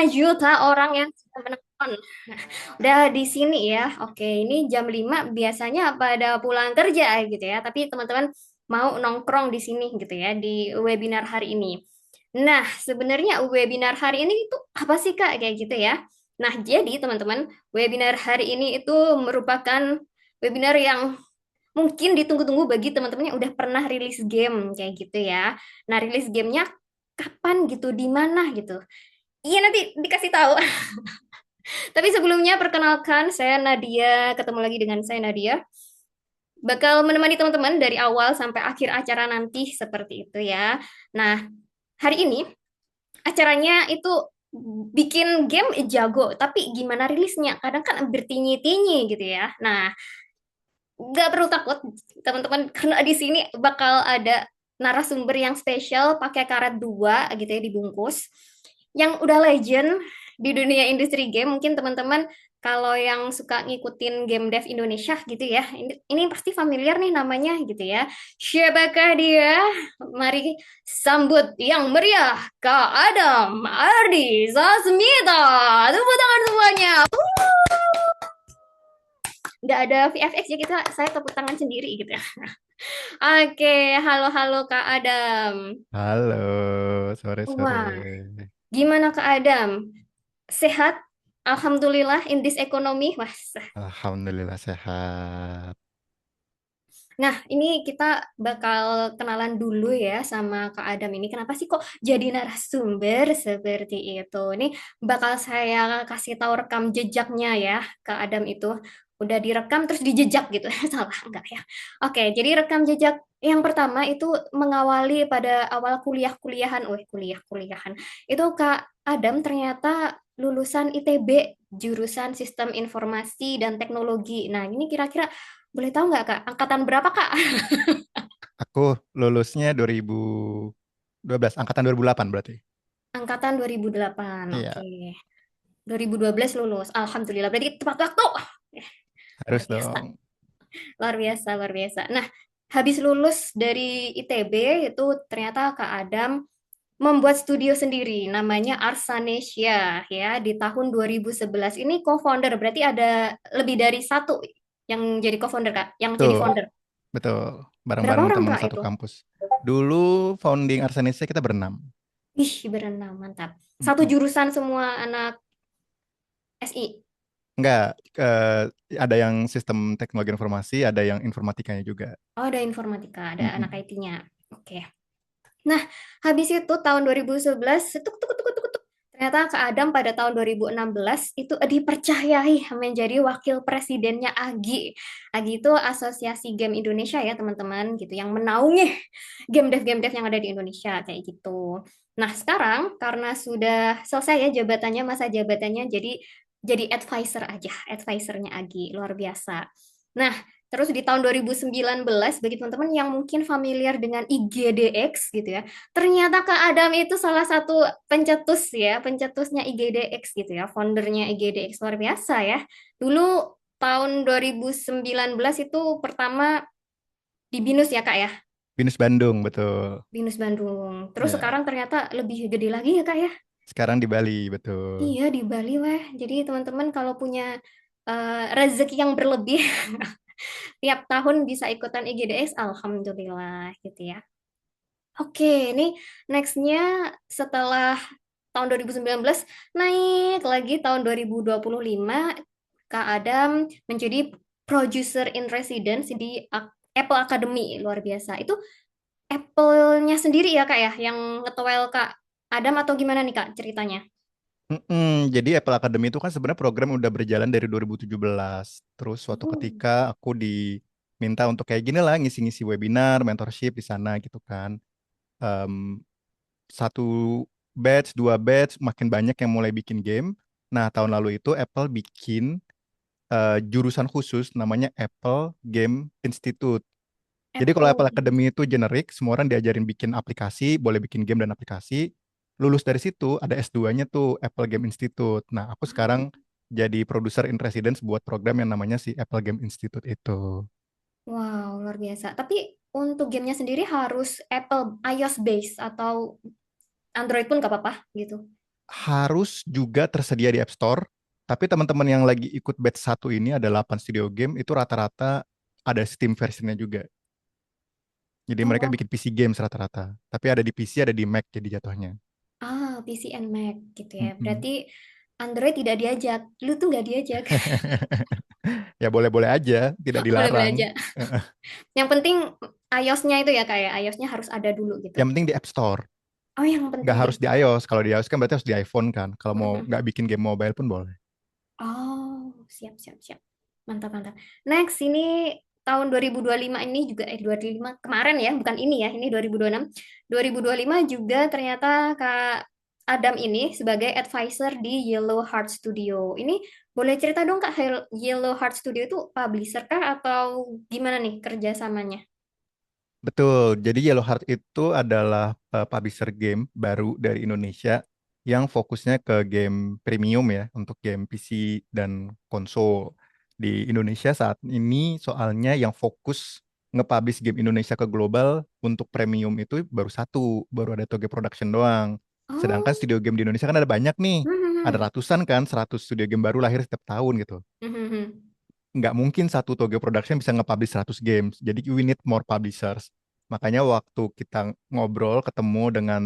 juta orang yang sudah menonton. Udah di sini ya. Oke, ini jam 5 biasanya pada pulang kerja gitu ya. Tapi teman-teman mau nongkrong di sini gitu ya di webinar hari ini. Nah, sebenarnya webinar hari ini itu apa sih Kak kayak gitu ya. Nah, jadi teman-teman, webinar hari ini itu merupakan webinar yang mungkin ditunggu-tunggu bagi teman-teman yang udah pernah rilis game kayak gitu ya. Nah, rilis gamenya kapan gitu, di mana gitu. Iya nanti dikasih tahu. Tapi sebelumnya perkenalkan saya Nadia, ketemu lagi dengan saya Nadia. Bakal menemani teman-teman dari awal sampai akhir acara nanti seperti itu ya. Nah, hari ini acaranya itu bikin game jago, tapi gimana rilisnya? Kadang kan bertinyi-tinyi gitu ya. Nah, nggak perlu takut teman-teman karena di sini bakal ada narasumber yang spesial pakai karet dua gitu ya dibungkus yang udah legend di dunia industri game. Mungkin teman-teman kalau yang suka ngikutin game dev Indonesia gitu ya, ini pasti familiar nih namanya gitu ya. Siapakah dia? Mari sambut yang meriah Kak Adam Ardi Sasmita. Tepuk tangan semuanya. Nggak ada VFX ya, saya tepuk tangan sendiri gitu ya. Oke, halo Kak Adam. Halo, sore-sore. Wah, gimana Kak Adam? Sehat? Alhamdulillah in this economy. Wah, Alhamdulillah sehat. nah, ini kita bakal kenalan dulu ya sama Kak Adam ini. Kenapa sih kok jadi narasumber seperti itu? Ini bakal saya kasih tahu rekam jejaknya ya, Kak Adam itu. Udah direkam terus dijejak gitu. Salah, enggak ya? Oke, jadi rekam jejak yang pertama itu mengawali pada awal kuliah-kuliahan. Kuliah-kuliahan. Itu Kak Adam ternyata lulusan ITB, jurusan Sistem Informasi dan Teknologi. Nah, ini kira-kira boleh tahu nggak Kak, angkatan berapa Kak? Aku lulusnya 2012, angkatan 2008 berarti. Angkatan 2008, oke. Iya, 2012 lulus, Alhamdulillah. Berarti tepat waktu. Eh, Luar harus biasa, dong. luar biasa, luar biasa. Nah, habis lulus dari ITB itu ternyata Kak Adam membuat studio sendiri, namanya Arsanesia ya di tahun 2011. Ini co-founder, berarti ada lebih dari satu yang jadi co-founder Kak, yang jadi Tuh, founder. betul. Berapa Bareng-bareng orang teman Kak satu itu? kampus. Dulu founding Arsenisa kita berenam. Ih, berenam, mantap. Satu Mm-mm. jurusan semua anak SI. Enggak, ada yang sistem teknologi informasi, ada yang informatikanya juga. Oh, ada informatika, ada anak Mm-mm. IT-nya. Oke. Nah, habis itu tahun 2011, tuk, tuk, tuk, tuk, tuk. Ternyata Kak Adam pada tahun 2016 itu dipercayai menjadi wakil presidennya AGI. AGI itu Asosiasi Game Indonesia ya teman-teman gitu, yang menaungi game dev yang ada di Indonesia kayak gitu. Nah, sekarang karena sudah selesai ya jabatannya, masa jabatannya, jadi advisor aja, advisornya AGI, luar biasa. Nah, terus di tahun 2019, bagi teman-teman yang mungkin familiar dengan IGDX gitu ya, ternyata Kak Adam itu salah satu pencetus ya, pencetusnya IGDX gitu ya, foundernya IGDX, luar biasa ya. Dulu tahun 2019 itu pertama di BINUS ya Kak ya, Binus Bandung, betul. BINUS Bandung. Terus Ya, sekarang ternyata lebih gede lagi ya Kak ya. sekarang di Bali, betul. Iya di Bali weh. Jadi teman-teman kalau punya rezeki yang berlebih tiap tahun bisa ikutan IGDX, alhamdulillah gitu ya. Oke, ini nextnya setelah tahun 2019 naik lagi tahun 2025 Kak Adam menjadi producer in residence di Apple Academy, luar biasa. Itu Apple-nya sendiri ya Kak ya yang ngetowel Kak Adam atau gimana nih Kak ceritanya? Jadi Apple Academy itu kan sebenarnya program udah berjalan dari 2017. Terus suatu Oh, ketika aku diminta untuk kayak gini lah ngisi-ngisi webinar, mentorship di sana gitu kan. Em, Satu batch, dua batch, makin banyak yang mulai bikin game. Nah, tahun lalu itu Apple bikin jurusan khusus namanya Apple Game Institute. Jadi kalau Apple Apple Game. Academy itu generik, semua orang diajarin bikin aplikasi, boleh bikin game dan aplikasi. Lulus dari situ ada S2-nya tuh Apple Game Institute. Nah, aku sekarang jadi produser in residence buat program yang namanya si Apple Game Institute itu. Wow, luar biasa. Tapi untuk gamenya sendiri harus Apple iOS base atau Android pun gak apa-apa gitu. harus juga tersedia di App Store. Tapi teman-teman yang lagi ikut batch satu ini ada 8 studio game, itu rata-rata ada Steam versionnya juga. Jadi mereka Oh, bikin PC games rata-rata. Tapi ada di PC, ada di Mac jadi jatuhnya. PC and Mac gitu ya. Mm-mm. Berarti Android tidak diajak. Lu tuh nggak diajak. Ya boleh-boleh aja, tidak Boleh-boleh dilarang. aja. Yang penting iOS-nya itu ya kayak iOS-nya harus ada dulu gitu. Yang penting di App Store. Oh, yang Nggak penting di harus App di Store. iOS. Kalau di iOS kan berarti harus di iPhone kan. Kalau mau Mhm. nggak bikin game mobile pun boleh. Oh, siap, siap, siap. Mantap, mantap. Next, ini tahun 2025 ini juga, 2025 kemarin ya, bukan ini ya, ini 2026. 2025 juga ternyata Kak Adam ini sebagai advisor di Yellow Heart Studio. Ini boleh cerita dong Kak, Yellow Heart Studio itu publisher kah atau gimana nih kerjasamanya? Betul. Jadi Yellow Heart itu adalah publisher game baru dari Indonesia yang fokusnya ke game premium ya, untuk game PC dan konsol. Di Indonesia saat ini soalnya yang fokus nge-publish game Indonesia ke global untuk premium itu baru satu, baru ada Toge Production doang. Sedangkan Oh, studio game di Indonesia kan ada banyak nih. hmm, hmm, Ada hmm. ratusan kan, 100 studio game baru lahir setiap tahun gitu. Hmm, hmm, hmm. Nggak mungkin satu Toge Production bisa nge-publish 100 games. Jadi we need more publishers. Makanya waktu kita ngobrol ketemu dengan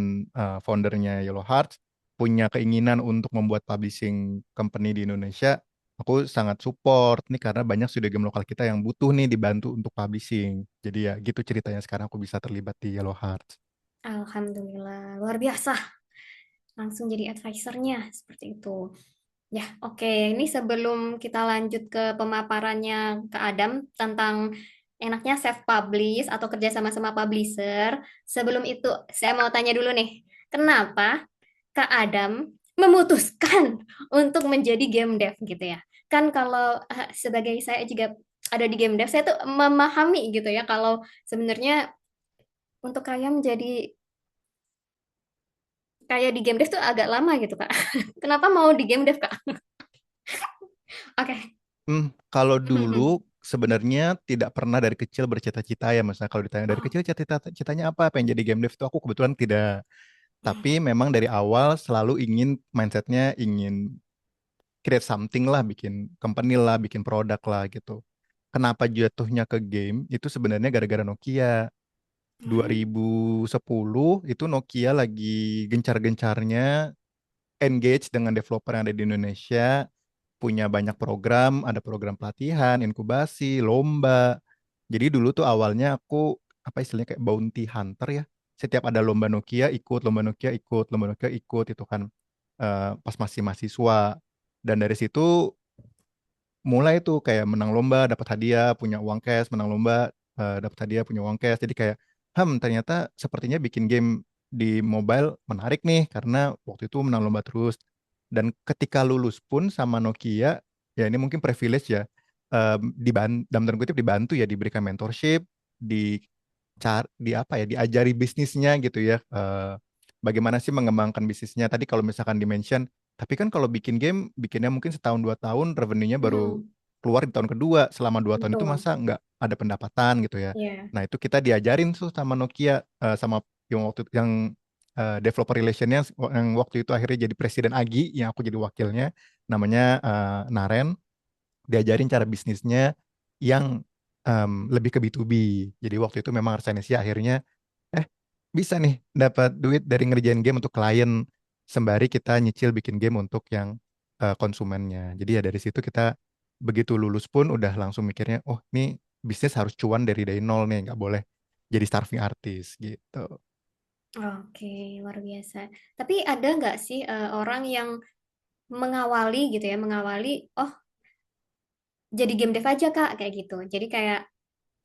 foundernya Yellow Hearts, punya keinginan untuk membuat publishing company di Indonesia, aku sangat support nih karena banyak studio game lokal kita yang butuh nih dibantu untuk publishing. Jadi ya gitu ceritanya sekarang aku bisa terlibat di Yellow Hearts. Alhamdulillah, luar biasa. Langsung jadi advisernya seperti itu. Ya, oke. Ini sebelum kita lanjut ke pemaparannya ke Adam tentang enaknya self-publish atau kerja sama-sama publisher, sebelum itu saya mau tanya dulu nih, kenapa Kak Adam memutuskan untuk menjadi game dev gitu ya? Kan kalau sebagai saya juga ada di game dev, saya tuh memahami gitu ya kalau sebenarnya untuk kalian menjadi kayak di game dev tuh agak lama gitu, Kak. Kenapa mau di game dev, Kak? Oke. Kalau dulu sebenarnya tidak pernah dari kecil bercita-cita ya, misalnya kalau ditanya dari Oh. kecil cita-citanya apa, pengen jadi game dev itu aku kebetulan tidak. Tapi memang dari awal selalu ingin mindsetnya ingin create something lah, bikin company lah, bikin produk lah gitu. Kenapa jatuhnya ke game? Itu sebenarnya gara-gara Nokia. Hmm. 2010 itu Nokia lagi gencar-gencarnya engage dengan developer yang ada di Indonesia, punya banyak program, ada program pelatihan, inkubasi, lomba. Jadi dulu tuh awalnya aku apa istilahnya kayak bounty hunter ya. Setiap ada lomba Nokia ikut, lomba Nokia ikut, lomba Nokia ikut itu kan pas masih mahasiswa. Dan dari situ mulai tuh kayak menang lomba, dapat hadiah, punya uang cash, menang lomba, dapat hadiah, punya uang cash. Jadi kayak, ternyata sepertinya bikin game di mobile menarik nih karena waktu itu menang lomba terus. Dan ketika lulus pun sama Nokia, ya ini mungkin privilege ya, dalam tanda kutip dibantu ya, diberikan mentorship, di apa ya, diajari bisnisnya gitu ya. Bagaimana sih mengembangkan bisnisnya? Tadi kalau misalkan dimention, tapi kan kalau bikin game, bikinnya mungkin setahun 2 tahun, revenue-nya baru Hmm. keluar di tahun kedua. Selama 2 tahun itu Betul. masa nggak ada pendapatan gitu ya. Iya. Nah itu kita diajarin tuh sama Nokia, sama yang developer relationnya yang waktu itu akhirnya jadi presiden Agi, yang aku jadi wakilnya, namanya Naren. Diajarin cara bisnisnya yang lebih ke B2B. Jadi waktu itu memang Arsenesi akhirnya eh bisa nih dapat duit dari ngerjain game untuk klien sembari kita nyicil bikin game untuk yang konsumennya. Jadi ya dari situ kita begitu lulus pun udah langsung mikirnya, oh nih bisnis harus cuan dari nol nih, nggak boleh jadi starving artist gitu. Oke, luar biasa. Tapi ada nggak sih orang yang mengawali gitu ya, mengawali, oh jadi game dev aja Kak, kayak gitu. Jadi kayak,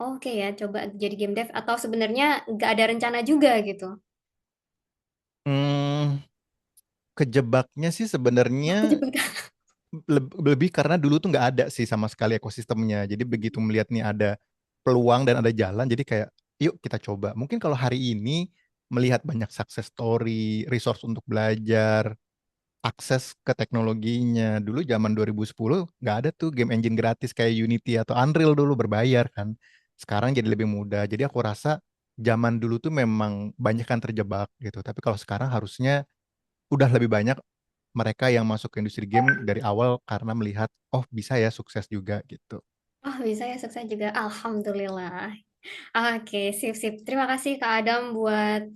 oke ya, coba jadi game dev, atau sebenarnya nggak ada rencana juga gitu. Hmm, kejebaknya sih sebenarnya Oh, kejebak. lebih karena dulu tuh nggak ada sih sama sekali ekosistemnya. Jadi begitu melihat nih ada peluang dan ada jalan, jadi kayak yuk kita coba. Mungkin kalau hari ini melihat banyak success story, resource untuk belajar, akses ke teknologinya. Dulu zaman 2010 nggak ada tuh game engine gratis kayak Unity atau Unreal, dulu berbayar kan. Sekarang jadi lebih mudah. Jadi aku rasa zaman dulu tuh memang banyak kan terjebak gitu. Tapi kalau sekarang harusnya udah lebih banyak mereka yang masuk ke industri game dari awal karena melihat oh bisa ya sukses juga gitu. Oh, bisa ya sukses juga. Alhamdulillah. Oke, sip-sip. Terima kasih Kak Adam buat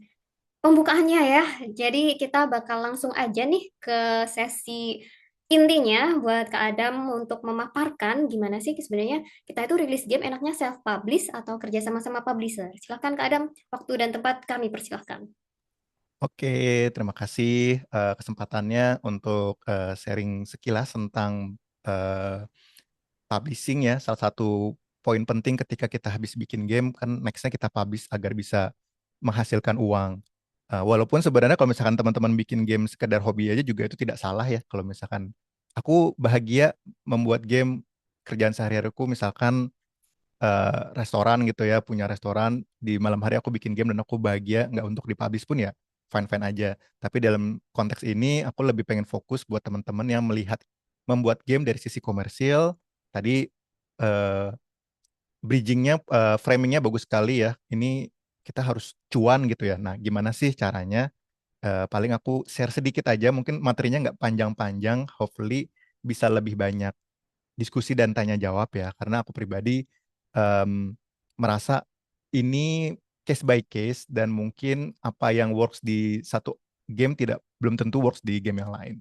pembukaannya ya. Jadi kita bakal langsung aja nih ke sesi intinya buat Kak Adam untuk memaparkan gimana sih sebenarnya kita itu rilis game enaknya self-publish atau kerja sama-sama publisher. Silahkan Kak Adam, waktu dan tempat kami persilahkan. Oke, terima kasih kesempatannya untuk sharing sekilas tentang eh, publishing ya. Salah satu poin penting ketika kita habis bikin game kan nextnya kita publish agar bisa menghasilkan uang. Walaupun sebenarnya kalau misalkan teman-teman bikin game sekedar hobi aja juga itu tidak salah ya. Kalau misalkan aku bahagia membuat game kerjaan sehari-hariku misalkan restoran gitu ya, punya restoran di malam hari aku bikin game dan aku bahagia nggak untuk dipublish pun ya fine-fine aja. Tapi dalam konteks ini aku lebih pengen fokus buat teman-teman yang melihat membuat game dari sisi komersil. Tadi eh, bridgingnya, framingnya bagus sekali ya. Ini kita harus cuan gitu ya. Nah, gimana sih caranya? Paling aku share sedikit aja, mungkin materinya nggak panjang-panjang, hopefully bisa lebih banyak diskusi dan tanya jawab ya, karena aku pribadi em, merasa ini case by case dan mungkin apa yang works di satu game tidak belum tentu works di game yang lain.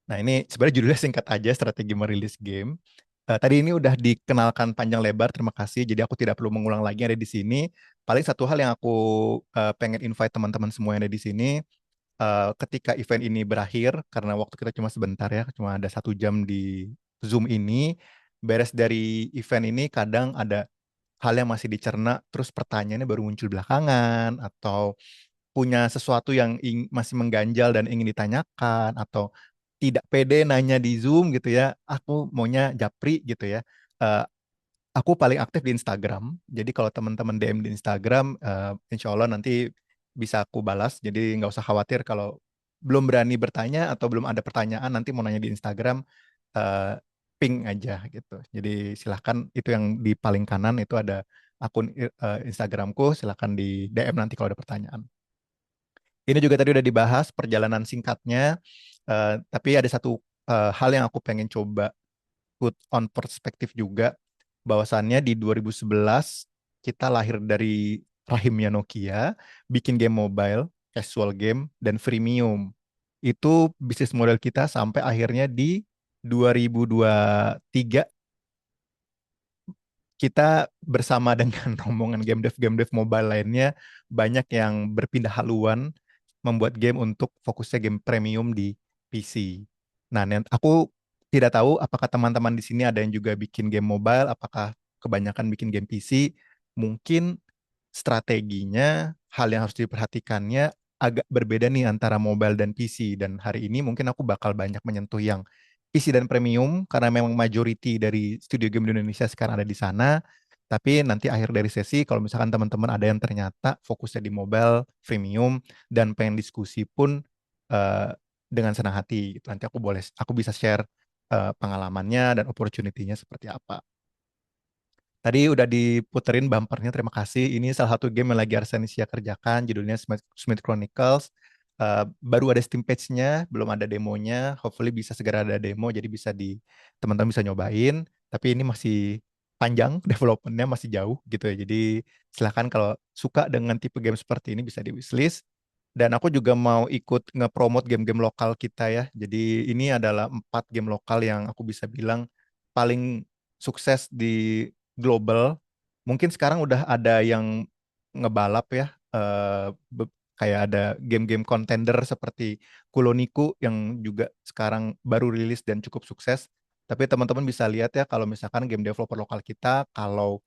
Nah ini sebenarnya judulnya singkat aja, strategi merilis game. Tadi ini udah dikenalkan panjang lebar, terima kasih. Jadi aku tidak perlu mengulang lagi yang ada di sini. Paling satu hal yang aku pengen invite teman-teman semua yang ada di sini, ketika event ini berakhir, karena waktu kita cuma sebentar ya, cuma ada 1 jam di Zoom ini, beres dari event ini kadang ada hal yang masih dicerna, terus pertanyaannya baru muncul belakangan, atau punya sesuatu yang masih mengganjal dan ingin ditanyakan, atau tidak pede nanya di Zoom gitu ya, aku maunya japri gitu ya. Eh, aku paling aktif di Instagram. Jadi kalau teman-teman DM di Instagram, insya Allah nanti bisa aku balas. Jadi nggak usah khawatir kalau belum berani bertanya atau belum ada pertanyaan nanti mau nanya di Instagram, eh, ping aja gitu. Jadi silahkan itu yang di paling kanan itu ada akun Instagramku. Silahkan di DM nanti kalau ada pertanyaan. Ini juga tadi udah dibahas perjalanan singkatnya, tapi ada satu hal yang aku pengen coba put on perspektif juga, bahwasannya di 2011 kita lahir dari rahimnya Nokia, bikin game mobile, casual game, dan freemium. Itu bisnis model kita sampai akhirnya di 2023 kita bersama dengan rombongan game dev mobile lainnya banyak yang berpindah haluan membuat game untuk fokusnya game premium di PC. Nah, aku tidak tahu apakah teman-teman di sini ada yang juga bikin game mobile, apakah kebanyakan bikin game PC. Mungkin strateginya, hal yang harus diperhatikannya agak berbeda nih antara mobile dan PC. Dan hari ini mungkin aku bakal banyak menyentuh yang PC dan premium karena memang majority dari studio game di Indonesia sekarang ada di sana. Tapi nanti akhir dari sesi, kalau misalkan teman-teman ada yang ternyata fokusnya di mobile, freemium, dan pengen diskusi pun eh, dengan senang hati, gitu. Nanti aku bisa share pengalamannya dan opportunity-nya seperti apa. Tadi udah diputerin bumpernya, terima kasih. Ini salah satu game yang lagi Arsenisia kerjakan, judulnya Smith Chronicles. Baru ada Steam page-nya, belum ada demonya. Hopefully bisa segera ada demo, jadi bisa teman-teman bisa nyobain. Tapi ini masih panjang, development-nya masih jauh gitu ya. Jadi silahkan kalau suka dengan tipe game seperti ini bisa di wishlist. Dan aku juga mau ikut nge-promote game-game lokal kita ya. Jadi ini adalah 4 game lokal yang aku bisa bilang paling sukses di global. Mungkin sekarang udah ada yang ngebalap ya, kayak ada game-game contender seperti Kuloniku yang juga sekarang baru rilis dan cukup sukses. Tapi teman-teman bisa lihat ya kalau misalkan game developer lokal kita kalau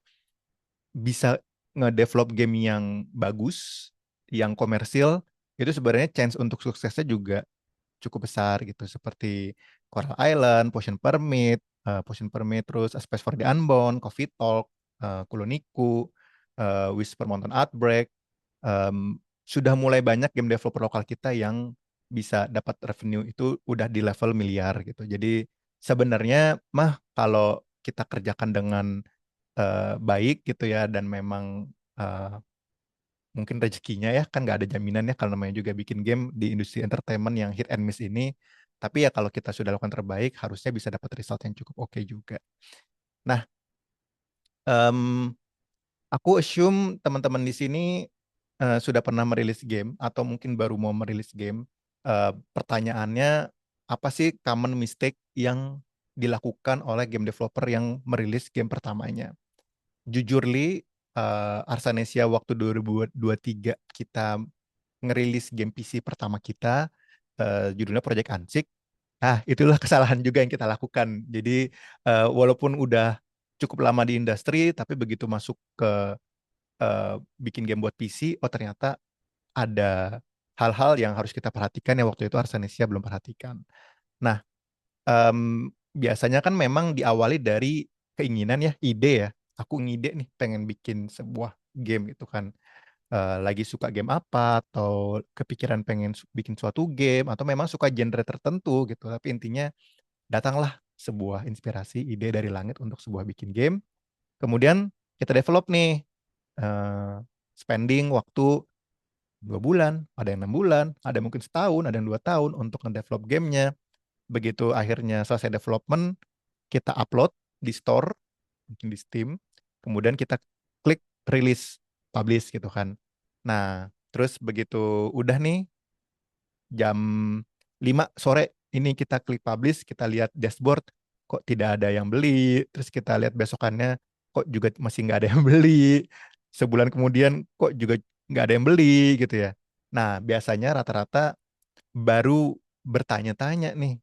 bisa ngedevelop game yang bagus, yang komersil, itu sebenarnya chance untuk suksesnya juga cukup besar gitu seperti Coral Island, Potion Permit terus A Space for the Unbound, Coffee Talk, Kuloniku, Whisper Mountain Outbreak, sudah mulai banyak game developer lokal kita yang bisa dapat revenue itu udah di level miliar gitu. Jadi sebenarnya mah kalau kita kerjakan dengan baik gitu ya dan memang eh, mungkin rezekinya ya, kan nggak ada jaminan ya kalau namanya juga bikin game di industri entertainment yang hit and miss ini. Tapi ya kalau kita sudah lakukan terbaik, harusnya bisa dapat result yang cukup oke juga. Nah, em, aku assume teman-teman di sini sudah pernah merilis game atau mungkin baru mau merilis game. Pertanyaannya, apa sih common mistake yang dilakukan oleh game developer yang merilis game pertamanya? Jujur Li, Arsanesia waktu 2023 kita ngerilis game PC pertama kita, judulnya Project Ansik. Ah, itulah kesalahan juga yang kita lakukan. Jadi, walaupun udah cukup lama di industri, tapi begitu masuk ke eh, bikin game buat PC, oh ternyata ada hal-hal yang harus kita perhatikan yang waktu itu Arsanesia belum perhatikan. Nah, em, biasanya kan memang diawali dari keinginan ya, ide ya. Aku ngide nih, pengen bikin sebuah game gitu kan. Lagi suka game apa, atau kepikiran pengen bikin suatu game, atau memang suka genre tertentu gitu. Tapi intinya datanglah sebuah inspirasi, ide dari langit untuk sebuah bikin game. Kemudian kita develop nih, eh, spending waktu 2 bulan, ada yang 6 bulan, ada yang mungkin setahun, ada yang 2 tahun untuk ngedevelop gamenya. Begitu akhirnya selesai development, kita upload di store, mungkin di Steam, kemudian kita klik release, publish gitu kan. Nah, terus begitu udah nih, jam 5 sore ini kita klik publish, kita lihat dashboard, kok tidak ada yang beli, terus kita lihat besokannya, kok juga masih nggak ada yang beli, sebulan kemudian kok juga nggak ada yang beli gitu ya. Nah, biasanya rata-rata baru bertanya-tanya nih,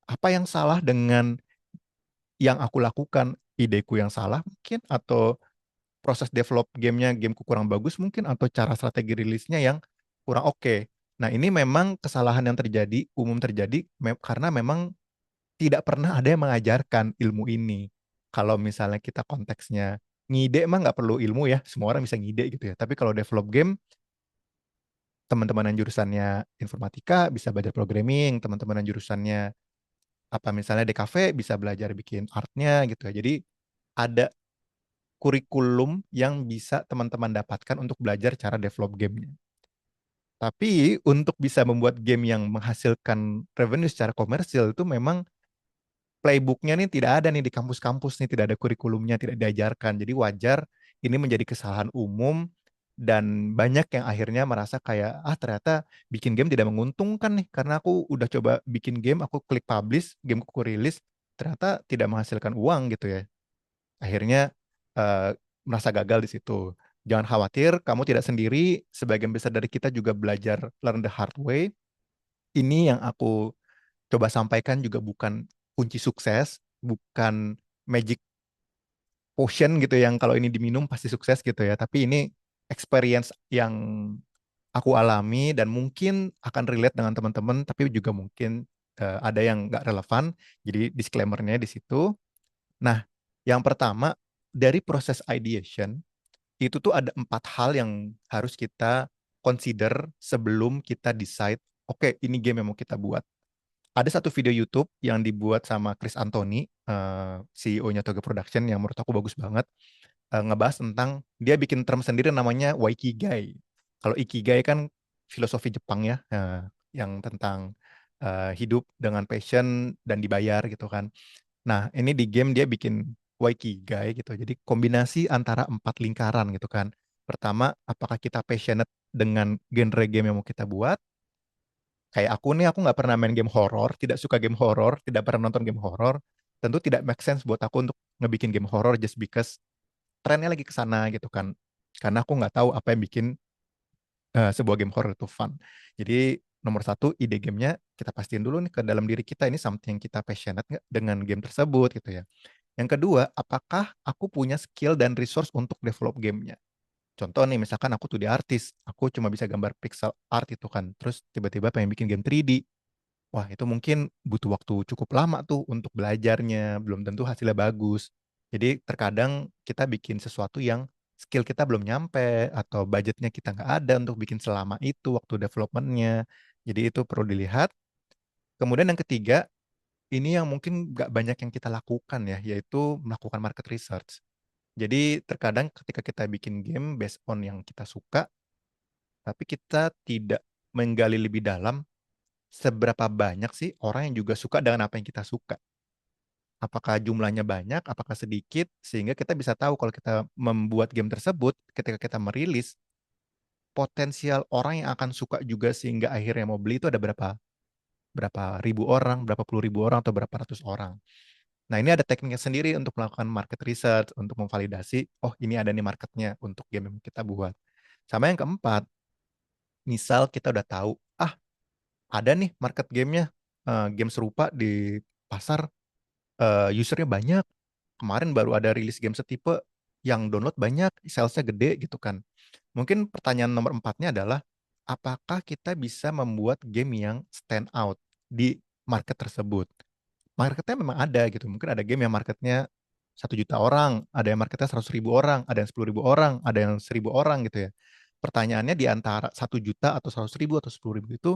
apa yang salah dengan yang aku lakukan? Ideku yang salah mungkin, atau proses develop gamenya, gameku kurang bagus mungkin, atau cara strategi rilisnya yang kurang oke. Nah, ini memang kesalahan yang terjadi, umum terjadi karena memang tidak pernah ada yang mengajarkan ilmu ini. Kalau misalnya kita konteksnya ngide, emang nggak perlu ilmu ya, semua orang bisa ngide gitu ya. Tapi kalau develop game, teman-teman yang jurusannya informatika bisa belajar programming, teman-teman yang jurusannya apa misalnya DKV bisa belajar bikin artnya gitu ya. Jadi ada kurikulum yang bisa teman-teman dapatkan untuk belajar cara develop gamenya. Tapi untuk bisa membuat game yang menghasilkan revenue secara komersil itu memang playbooknya nih tidak ada nih di kampus-kampus nih, tidak ada kurikulumnya, tidak diajarkan. Jadi wajar ini menjadi kesalahan umum dan banyak yang akhirnya merasa kayak, ah ternyata bikin game tidak menguntungkan nih karena aku udah coba bikin game, aku klik publish, gameku rilis, ternyata tidak menghasilkan uang gitu ya. Akhirnya eh, merasa gagal di situ. Jangan khawatir, kamu tidak sendiri. Sebagian besar dari kita juga belajar learn the hard way. Ini yang aku coba sampaikan juga bukan kunci sukses, bukan magic potion gitu yang kalau ini diminum pasti sukses gitu ya. Tapi ini experience yang aku alami dan mungkin akan relate dengan teman-teman, tapi juga mungkin ada yang nggak relevan. Jadi disclaimer-nya di situ. Nah, yang pertama dari proses ideation itu tuh ada 4 hal yang harus kita consider sebelum kita decide, oke, ini game yang mau kita buat. Ada satu video YouTube yang dibuat sama Chris Anthony, CEO-nya Toga Production, yang menurut aku bagus banget, ngebahas tentang dia bikin term sendiri namanya Waikigai. Kalau Ikigai kan filosofi Jepang ya, yang tentang hidup dengan passion dan dibayar gitu kan. Nah, ini di game dia bikin Waikigai gitu. Jadi kombinasi antara 4 lingkaran gitu kan. Pertama, apakah kita passionate dengan genre game yang mau kita buat? Kayak aku nih, aku nggak pernah main game horor, tidak suka game horor, tidak pernah nonton game horor. Tentu tidak make sense buat aku untuk ngebikin game horor just because trennya lagi ke sana gitu kan. Karena aku nggak tahu apa yang bikin sebuah game horror itu fun. Jadi nomor satu, ide gamenya kita pastiin dulu nih ke dalam diri kita, ini something yang kita passionate nggak dengan game tersebut gitu ya. Yang kedua, apakah aku punya skill dan resource untuk develop gamenya? Contoh nih, misalkan aku tuh di artis, aku cuma bisa gambar pixel art itu kan, terus tiba-tiba pengen bikin game 3D. Wah, itu mungkin butuh waktu cukup lama tuh untuk belajarnya, belum tentu hasilnya bagus. Jadi terkadang kita bikin sesuatu yang skill kita belum nyampe atau budgetnya kita nggak ada untuk bikin selama itu waktu developmentnya. Jadi itu perlu dilihat. Kemudian yang ketiga, ini yang mungkin nggak banyak yang kita lakukan ya, yaitu melakukan market research. Jadi terkadang ketika kita bikin game based on yang kita suka, tapi kita tidak menggali lebih dalam seberapa banyak sih orang yang juga suka dengan apa yang kita suka. Apakah jumlahnya banyak, apakah sedikit, sehingga kita bisa tahu kalau kita membuat game tersebut, ketika kita merilis, potensial orang yang akan suka juga sehingga akhirnya mau beli itu ada berapa ribu orang, berapa puluh ribu orang, atau berapa ratus orang. Nah, ini ada tekniknya sendiri untuk melakukan market research, untuk memvalidasi, oh ini ada nih marketnya untuk game yang kita buat. Sama yang keempat, misal kita udah tahu, ada nih market gamenya, game serupa di pasar, usernya banyak. Kemarin baru ada rilis game setipe yang download banyak, salesnya gede gitu kan. Mungkin pertanyaan nomor empatnya adalah, apakah kita bisa membuat game yang stand out di market tersebut? Marketnya memang ada gitu. Mungkin ada game yang marketnya 1 juta orang, ada yang marketnya 100 ribu orang, ada yang 10 ribu orang, ada yang 1.000 orang gitu ya. Pertanyaannya di antara 1 juta atau 100 ribu atau 10 ribu itu,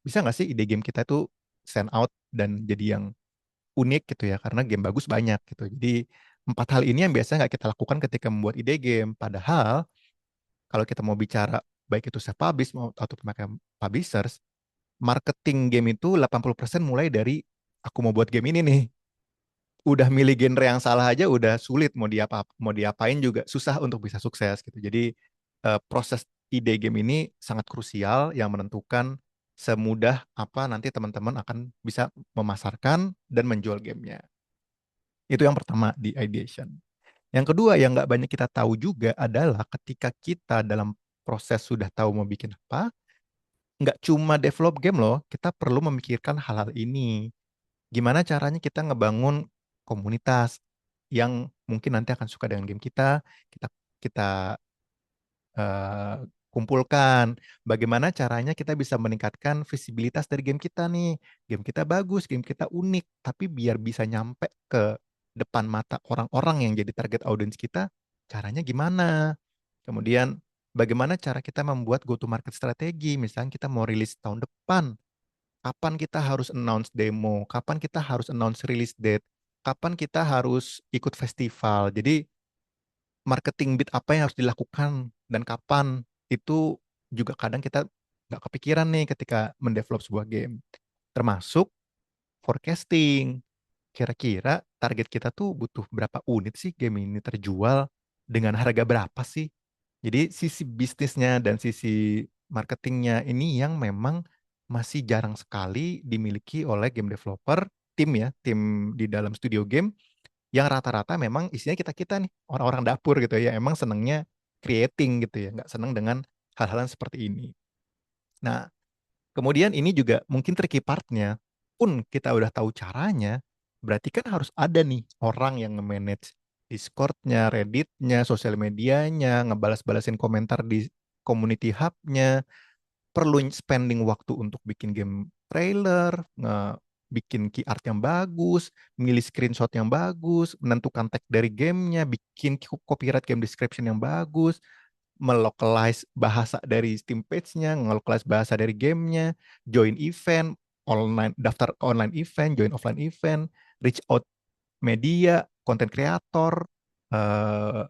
bisa nggak sih ide game kita itu stand out dan jadi yang unik gitu ya, karena game bagus banyak gitu. Jadi empat hal ini yang biasanya nggak kita lakukan ketika membuat ide game. Padahal kalau kita mau bicara baik itu self publish atau pemakai publishers, marketing game itu 80% mulai dari aku mau buat game ini nih. Udah milih genre yang salah aja udah sulit, mau diapain juga susah untuk bisa sukses gitu. Jadi proses ide game ini sangat krusial yang menentukan semudah apa nanti teman-teman akan bisa memasarkan dan menjual gamenya. Itu yang pertama di ideation. Yang kedua yang nggak banyak kita tahu juga adalah ketika kita dalam proses sudah tahu mau bikin apa, nggak cuma develop game loh, kita perlu memikirkan hal-hal ini. Gimana caranya kita ngebangun komunitas yang mungkin nanti akan suka dengan game kita, kita kita eh, kumpulkan. Bagaimana caranya kita bisa meningkatkan visibilitas dari game kita nih. Game kita bagus, game kita unik, tapi biar bisa nyampe ke depan mata orang-orang yang jadi target audiens kita, caranya gimana? Kemudian bagaimana cara kita membuat go to market strategi? Misalnya kita mau rilis tahun depan, kapan kita harus announce demo, kapan kita harus announce release date, kapan kita harus ikut festival. Jadi marketing bit apa yang harus dilakukan dan kapan itu juga kadang kita nggak kepikiran nih ketika mendevelop sebuah game. Termasuk forecasting. Kira-kira target kita tuh butuh berapa unit sih game ini terjual dengan harga berapa sih? Jadi sisi bisnisnya dan sisi marketingnya ini yang memang masih jarang sekali dimiliki oleh game developer, tim ya, tim di dalam studio game yang rata-rata memang isinya kita-kita nih, orang-orang dapur gitu ya, emang senengnya creating gitu ya, nggak seneng dengan hal-hal yang seperti ini. Nah, kemudian ini juga mungkin tricky partnya, pun kita udah tahu caranya, berarti kan harus ada nih orang yang nge-manage Discord-nya, Reddit-nya, sosial medianya, ngebalas-balasin komentar di community hub-nya, perlu spending waktu untuk bikin game trailer, bikin key art yang bagus, milih screenshot yang bagus, menentukan tag dari gamenya, bikin copyright game description yang bagus, melocalize bahasa dari Steam page-nya, ngelocalize bahasa dari gamenya, join event, online, daftar ke online event, join offline event, reach out media, konten kreator, eh,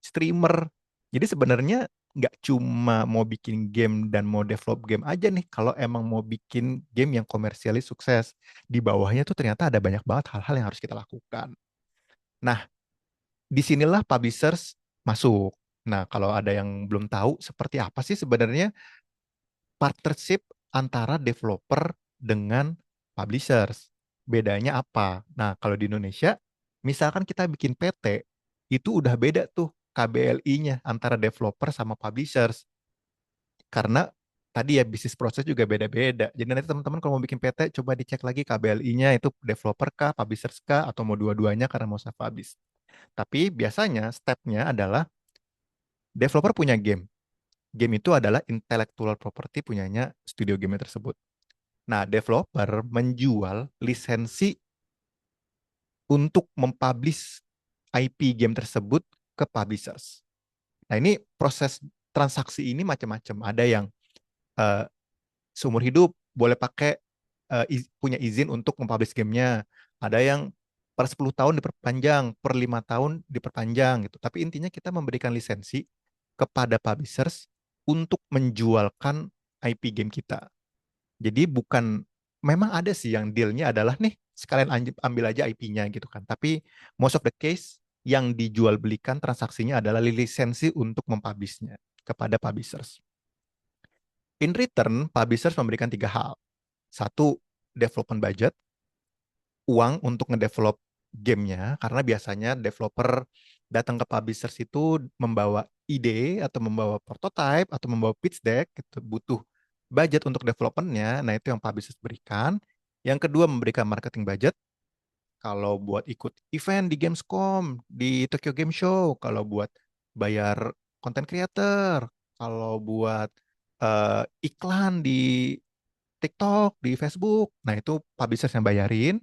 streamer. Jadi sebenarnya nggak cuma mau bikin game dan mau develop game aja nih. Kalau emang mau bikin game yang komersialis sukses, di bawahnya tuh ternyata ada banyak banget hal-hal yang harus kita lakukan. Nah, disinilah publishers masuk. Nah, kalau ada yang belum tahu seperti apa sih sebenarnya partnership antara developer dengan publishers. Bedanya apa? Nah, kalau di Indonesia, misalkan kita bikin PT, itu udah beda tuh KBLI-nya antara developer sama publishers. Karena tadi ya bisnis proses juga beda-beda. Jadi nanti teman-teman kalau mau bikin PT, coba dicek lagi KBLI-nya itu developer kah, publishers kah, atau mau dua-duanya karena mau self-publish. Tapi biasanya stepnya adalah developer punya game. Game itu adalah intellectual property punyanya studio game tersebut. Nah, developer menjual lisensi untuk mempublish IP game tersebut ke publishers. Nah, ini proses transaksi ini macam-macam. Ada yang uh, seumur hidup boleh pakai punya izin untuk mempublish gamenya. Ada yang per 10 tahun diperpanjang, per 5 tahun diperpanjang gitu. Tapi intinya kita memberikan lisensi kepada publishers untuk menjualkan IP game kita. Jadi bukan, memang ada sih yang dealnya adalah nih sekalian ambil aja IP-nya gitu kan. Tapi most of the case yang dijual belikan transaksinya adalah lisensi untuk mempublishnya kepada publishers. In return, publishers memberikan tiga hal. Satu, development budget, uang untuk ngedevelop gamenya, karena biasanya developer datang ke publishers itu membawa ide atau membawa prototype atau membawa pitch deck, gitu, butuh budget untuk developmentnya. Nah, itu yang publishers berikan. Yang kedua, memberikan marketing budget. Kalau buat ikut event di Gamescom, di Tokyo Game Show, kalau buat bayar content creator, kalau buat iklan di TikTok, di Facebook, nah itu publishers yang bayarin.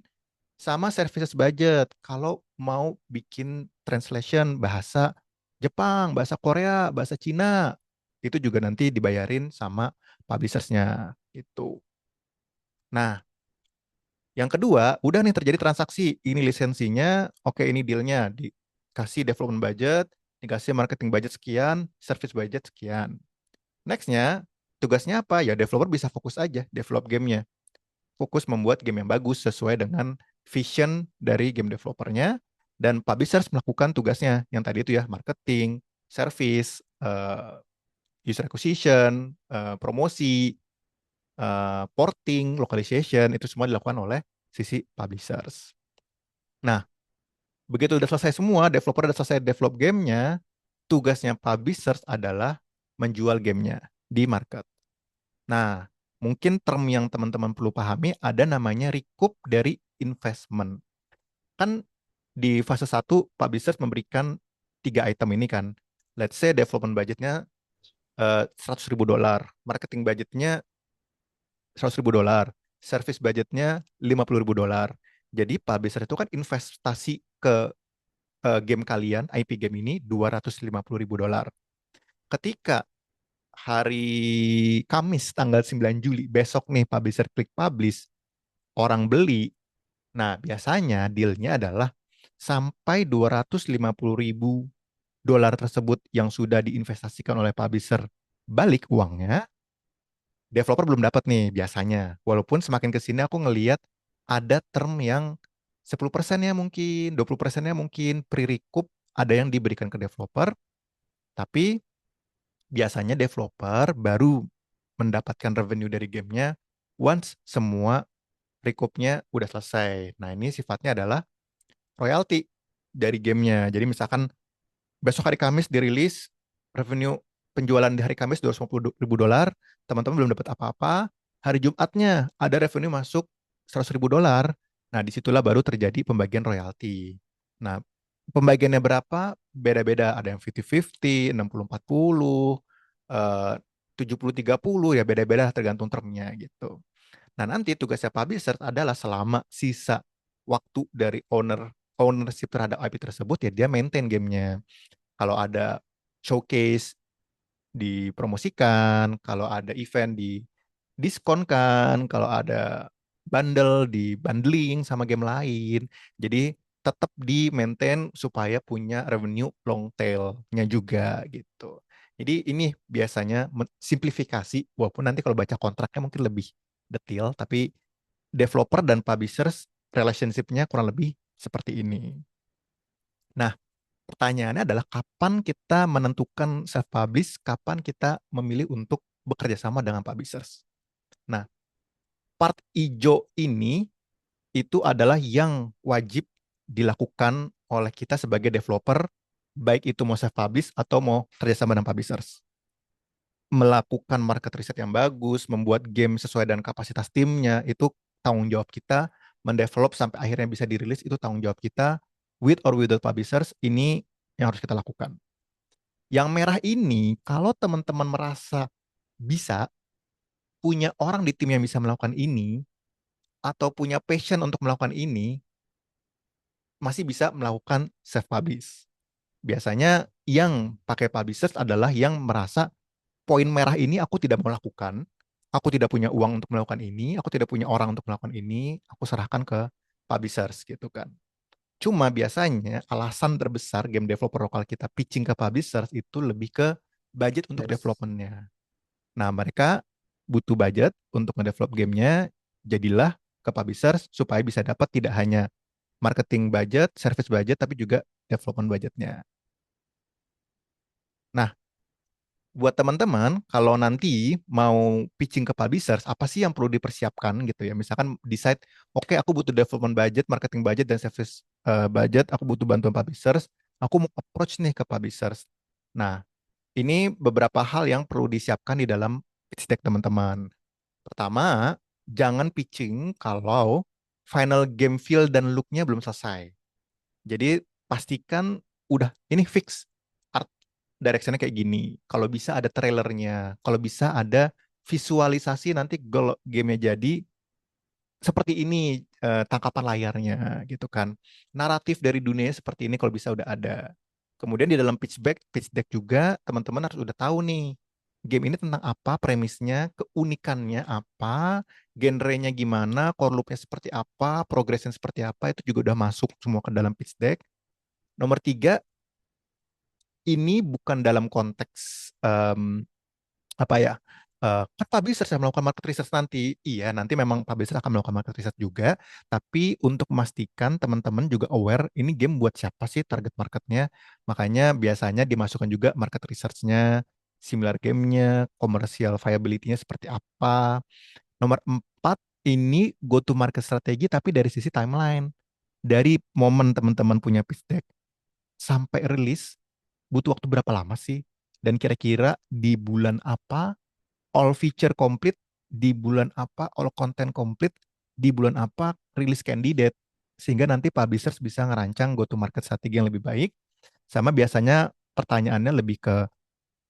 Sama services budget, kalau mau bikin translation bahasa Jepang, bahasa Korea, bahasa Cina, itu juga nanti dibayarin sama publishersnya itu. Nah, yang kedua, udah nih terjadi transaksi, ini lisensinya, oke ini dealnya, dikasih development budget, dikasih marketing budget sekian, service budget sekian. Nextnya, tugasnya apa? Ya developer bisa fokus aja, develop gamenya. Fokus membuat game yang bagus sesuai dengan vision dari game developernya, dan publishers melakukan tugasnya yang tadi itu ya, marketing, service, user acquisition, promosi, porting, localization, itu semua dilakukan oleh sisi publishers. Nah, begitu udah selesai semua, developer udah selesai develop gamenya, tugasnya publishers adalah menjual gamenya di market. Nah, mungkin term yang teman-teman perlu pahami ada namanya recoup dari investment. Kan di fase satu publishers memberikan tiga item ini kan. Let's say development budgetnya 100.000 dolar, marketing budgetnya 100.000 dolar, service budgetnya 50.000 dolar. Jadi publisher itu kan investasi ke game kalian, IP game ini 250.000 dolar. Ketika hari Kamis tanggal 9 Juli, besok nih publisher klik publish, orang beli. Nah, biasanya dealnya adalah sampai 250.000 dolar tersebut yang sudah diinvestasikan oleh publisher balik uangnya, developer belum dapat nih biasanya. Walaupun semakin ke sini aku ngeliat ada term yang 10%-nya mungkin, 20%-nya mungkin pre-recoup ada yang diberikan ke developer, tapi biasanya developer baru mendapatkan revenue dari gamenya once semua recoupnya udah selesai. Nah, ini sifatnya adalah royalty dari gamenya. Jadi misalkan besok hari Kamis dirilis, revenue penjualan di hari Kamis 250.000 dolar, teman-teman belum dapat apa-apa. Hari Jumatnya ada revenue masuk 100.000 dolar. Nah, disitulah baru terjadi pembagian royalti. Nah, pembagiannya berapa? Beda-beda. Ada yang 50-50, 60-40, eh, 70-30, ya beda-beda tergantung termnya gitu. Nah, nanti tugasnya publisher adalah selama sisa waktu dari ownership terhadap IP tersebut, ya dia maintain gamenya. Kalau ada showcase dipromosikan, kalau ada event di diskonkan, kalau ada bundle di bundling sama game lain. Jadi tetap di maintain supaya punya revenue long tail-nya juga gitu. Jadi ini biasanya simplifikasi, walaupun nanti kalau baca kontraknya mungkin lebih detail, tapi developer dan publishers relationship-nya kurang lebih seperti ini. Nah, pertanyaannya adalah kapan kita menentukan self-publish, kapan kita memilih untuk bekerja sama dengan publishers. Nah, part ijo ini itu adalah yang wajib dilakukan oleh kita sebagai developer, baik itu mau self-publish atau mau kerjasama dengan publishers. Melakukan market research yang bagus, membuat game sesuai dengan kapasitas timnya, itu tanggung jawab kita. Mendevelop sampai akhirnya bisa dirilis, itu tanggung jawab kita. With or without publishers, ini yang harus kita lakukan. Yang merah ini, kalau teman-teman merasa bisa, punya orang di tim yang bisa melakukan ini, atau punya passion untuk melakukan ini, masih bisa melakukan self-publish. Biasanya yang pakai publishers adalah yang merasa poin merah ini aku tidak mau lakukan, aku tidak punya uang untuk melakukan ini, aku tidak punya orang untuk melakukan ini, aku serahkan ke publishers gitu kan. Cuma biasanya alasan terbesar game developer lokal kita pitching ke publishers itu lebih ke budget untuk Yes. developmentnya. Nah, mereka butuh budget untuk ngedevelop gamenya, jadilah ke publishers supaya bisa dapat tidak hanya marketing budget, service budget, tapi juga development budgetnya. Nah, buat teman-teman, kalau nanti mau pitching ke publishers, apa sih yang perlu dipersiapkan gitu ya? Misalkan decide, oke aku butuh development budget, marketing budget, dan service budget, aku butuh bantuan publishers, aku mau approach nih ke publishers. Nah, ini beberapa hal yang perlu disiapkan di dalam pitch deck teman-teman. Pertama, jangan pitching kalau final game feel dan look-nya belum selesai. Jadi pastikan udah ini fix art directionnya kayak gini. Kalau bisa ada trailernya, kalau bisa ada visualisasi nanti kalau gamenya jadi seperti ini tangkapan layarnya gitu kan. Naratif dari dunia seperti ini kalau bisa udah ada. Kemudian di dalam pitch deck juga teman-teman harus udah tahu nih game ini tentang apa, premisnya, keunikannya apa, genrenya gimana, core loopnya seperti apa, progression seperti apa, itu juga udah masuk semua ke dalam pitch deck. Nomor tiga, ini bukan dalam konteks apa ya, kan publisher yang melakukan market research nanti. Iya, nanti memang publisher akan melakukan market research juga, tapi untuk memastikan teman-teman juga aware ini game buat siapa sih target marketnya. Makanya biasanya dimasukkan juga market research-nya, similar gamenya, commercial viability-nya seperti apa. Nomor empat, ini go to market strategi tapi dari sisi timeline. Dari momen teman-teman punya pitch deck sampai rilis, butuh waktu berapa lama sih? Dan kira-kira di bulan apa all feature complete, di bulan apa all content complete, di bulan apa rilis candidate, sehingga nanti publishers bisa ngerancang go to market strategi yang lebih baik. Sama biasanya pertanyaannya lebih ke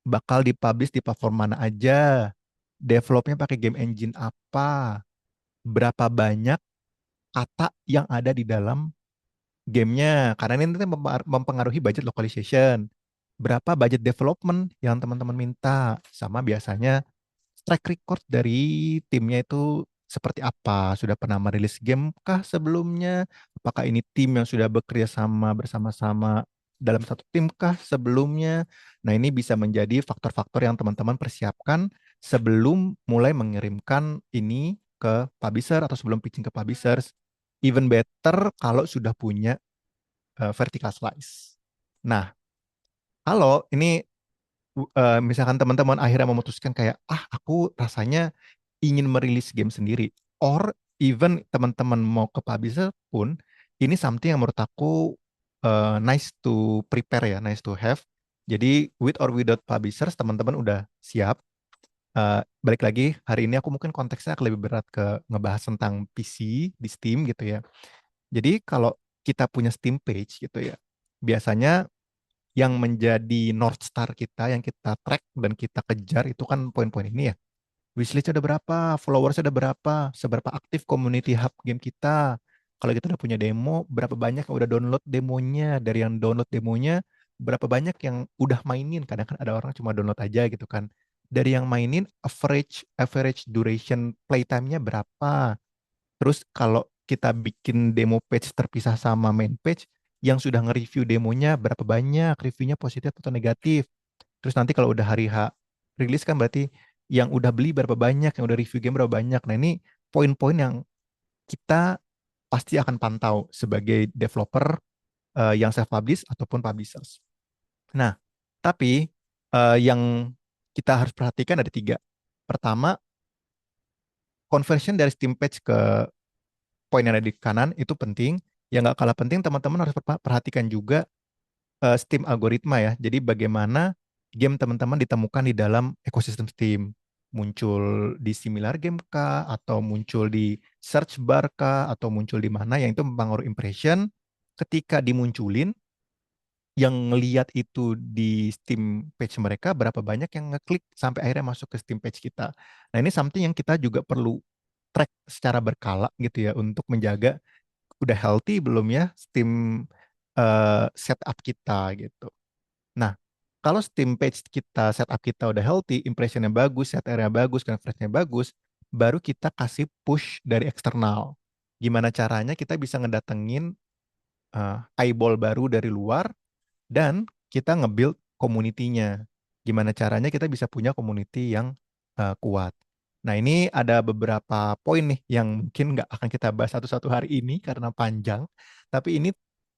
bakal dipublish di platform mana aja, developnya pakai game engine apa, berapa banyak kata yang ada di dalam gamenya, karena ini nanti mempengaruhi budget localization, berapa budget development yang teman-teman minta, sama biasanya track record dari timnya itu seperti apa? Sudah pernah merilis game kah sebelumnya? Apakah ini tim yang sudah bekerja sama bersama-sama dalam satu tim kah sebelumnya? Nah, ini bisa menjadi faktor-faktor yang teman-teman persiapkan sebelum mulai mengirimkan ini ke publisher atau sebelum pitching ke publishers. Even better kalau sudah punya vertical slice. Nah, kalau ini misalkan teman-teman akhirnya memutuskan kayak, ah aku rasanya ingin merilis game sendiri, or even teman-teman mau ke publisher pun, ini something yang menurut aku nice to prepare ya, nice to have. Jadi with or without publishers, teman-teman udah siap. Balik lagi, hari ini aku mungkin konteksnya akan lebih berat ke ngebahas tentang PC di Steam gitu ya. Jadi kalau kita punya Steam page gitu ya, biasanya yang menjadi North Star kita, yang kita track dan kita kejar itu kan poin-poin ini ya. Wishlist ada berapa, followers ada berapa, seberapa aktif community hub game kita. Kalau kita udah punya demo, berapa banyak yang udah download demonya, dari yang download demonya, berapa banyak yang udah mainin. Kadang kan ada orang cuma download aja gitu kan. Dari yang mainin, average average duration playtime-nya berapa. Terus kalau kita bikin demo page terpisah sama main page, yang sudah nge-review demonya berapa banyak, reviewnya positif atau negatif. Terus nanti kalau udah hari H rilis kan berarti yang udah beli berapa banyak, yang udah review game berapa banyak. Nah ini poin-poin yang kita pasti akan pantau sebagai developer yang self-publish ataupun publishers. Nah, tapi yang kita harus perhatikan ada tiga. Pertama, conversion dari Steam page ke poin yang ada di kanan itu penting. Yang nggak kalah penting, teman-teman harus perhatikan juga Steam algoritma ya. Jadi bagaimana game teman-teman ditemukan di dalam ekosistem Steam. Muncul di similar game kah, atau muncul di search bar kah, atau muncul di mana, yang itu mempengaruhi impression. Ketika dimunculin, yang ngeliat itu di Steam page mereka, berapa banyak yang ngeklik sampai akhirnya masuk ke Steam page kita. Nah ini something yang kita juga perlu track secara berkala gitu ya, untuk menjaga udah healthy belum ya Steam setup kita gitu. Nah, kalau Steam page kita setup kita udah healthy, impressionnya bagus, set area bagus, conversion-nya bagus, baru kita kasih push dari eksternal. Gimana caranya kita bisa ngedatengin eyeball baru dari luar, dan kita nge-build community-nya. Gimana caranya kita bisa punya community yang kuat. Nah, ini ada beberapa poin nih yang mungkin nggak akan kita bahas satu-satu hari ini karena panjang. Tapi ini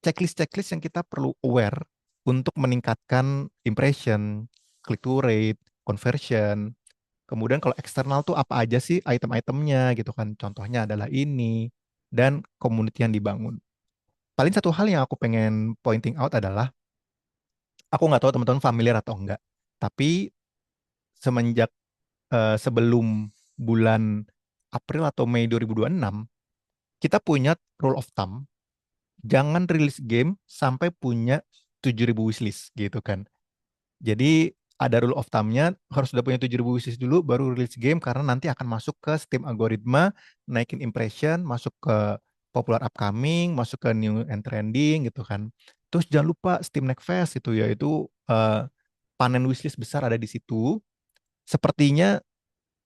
checklist-checklist yang kita perlu aware untuk meningkatkan impression, click-through rate, conversion. Kemudian kalau eksternal tuh apa aja sih item-itemnya gitu kan. Contohnya adalah ini, dan community yang dibangun. Paling satu hal yang aku pengen pointing out adalah, aku nggak tahu teman-teman familiar atau enggak, tapi semenjak sebelum bulan April atau Mei 2026, kita punya rule of thumb, jangan rilis game sampai punya 7.000 wishlist gitu kan. Jadi ada rule of thumb-nya, harus udah punya 7.000 wishlist dulu baru rilis game, karena nanti akan masuk ke Steam algoritma, naikin impression, masuk ke popular upcoming, masuk ke new and trending gitu kan. Terus jangan lupa Steam Next Fest itu ya, itu panen wishlist besar ada di situ. Sepertinya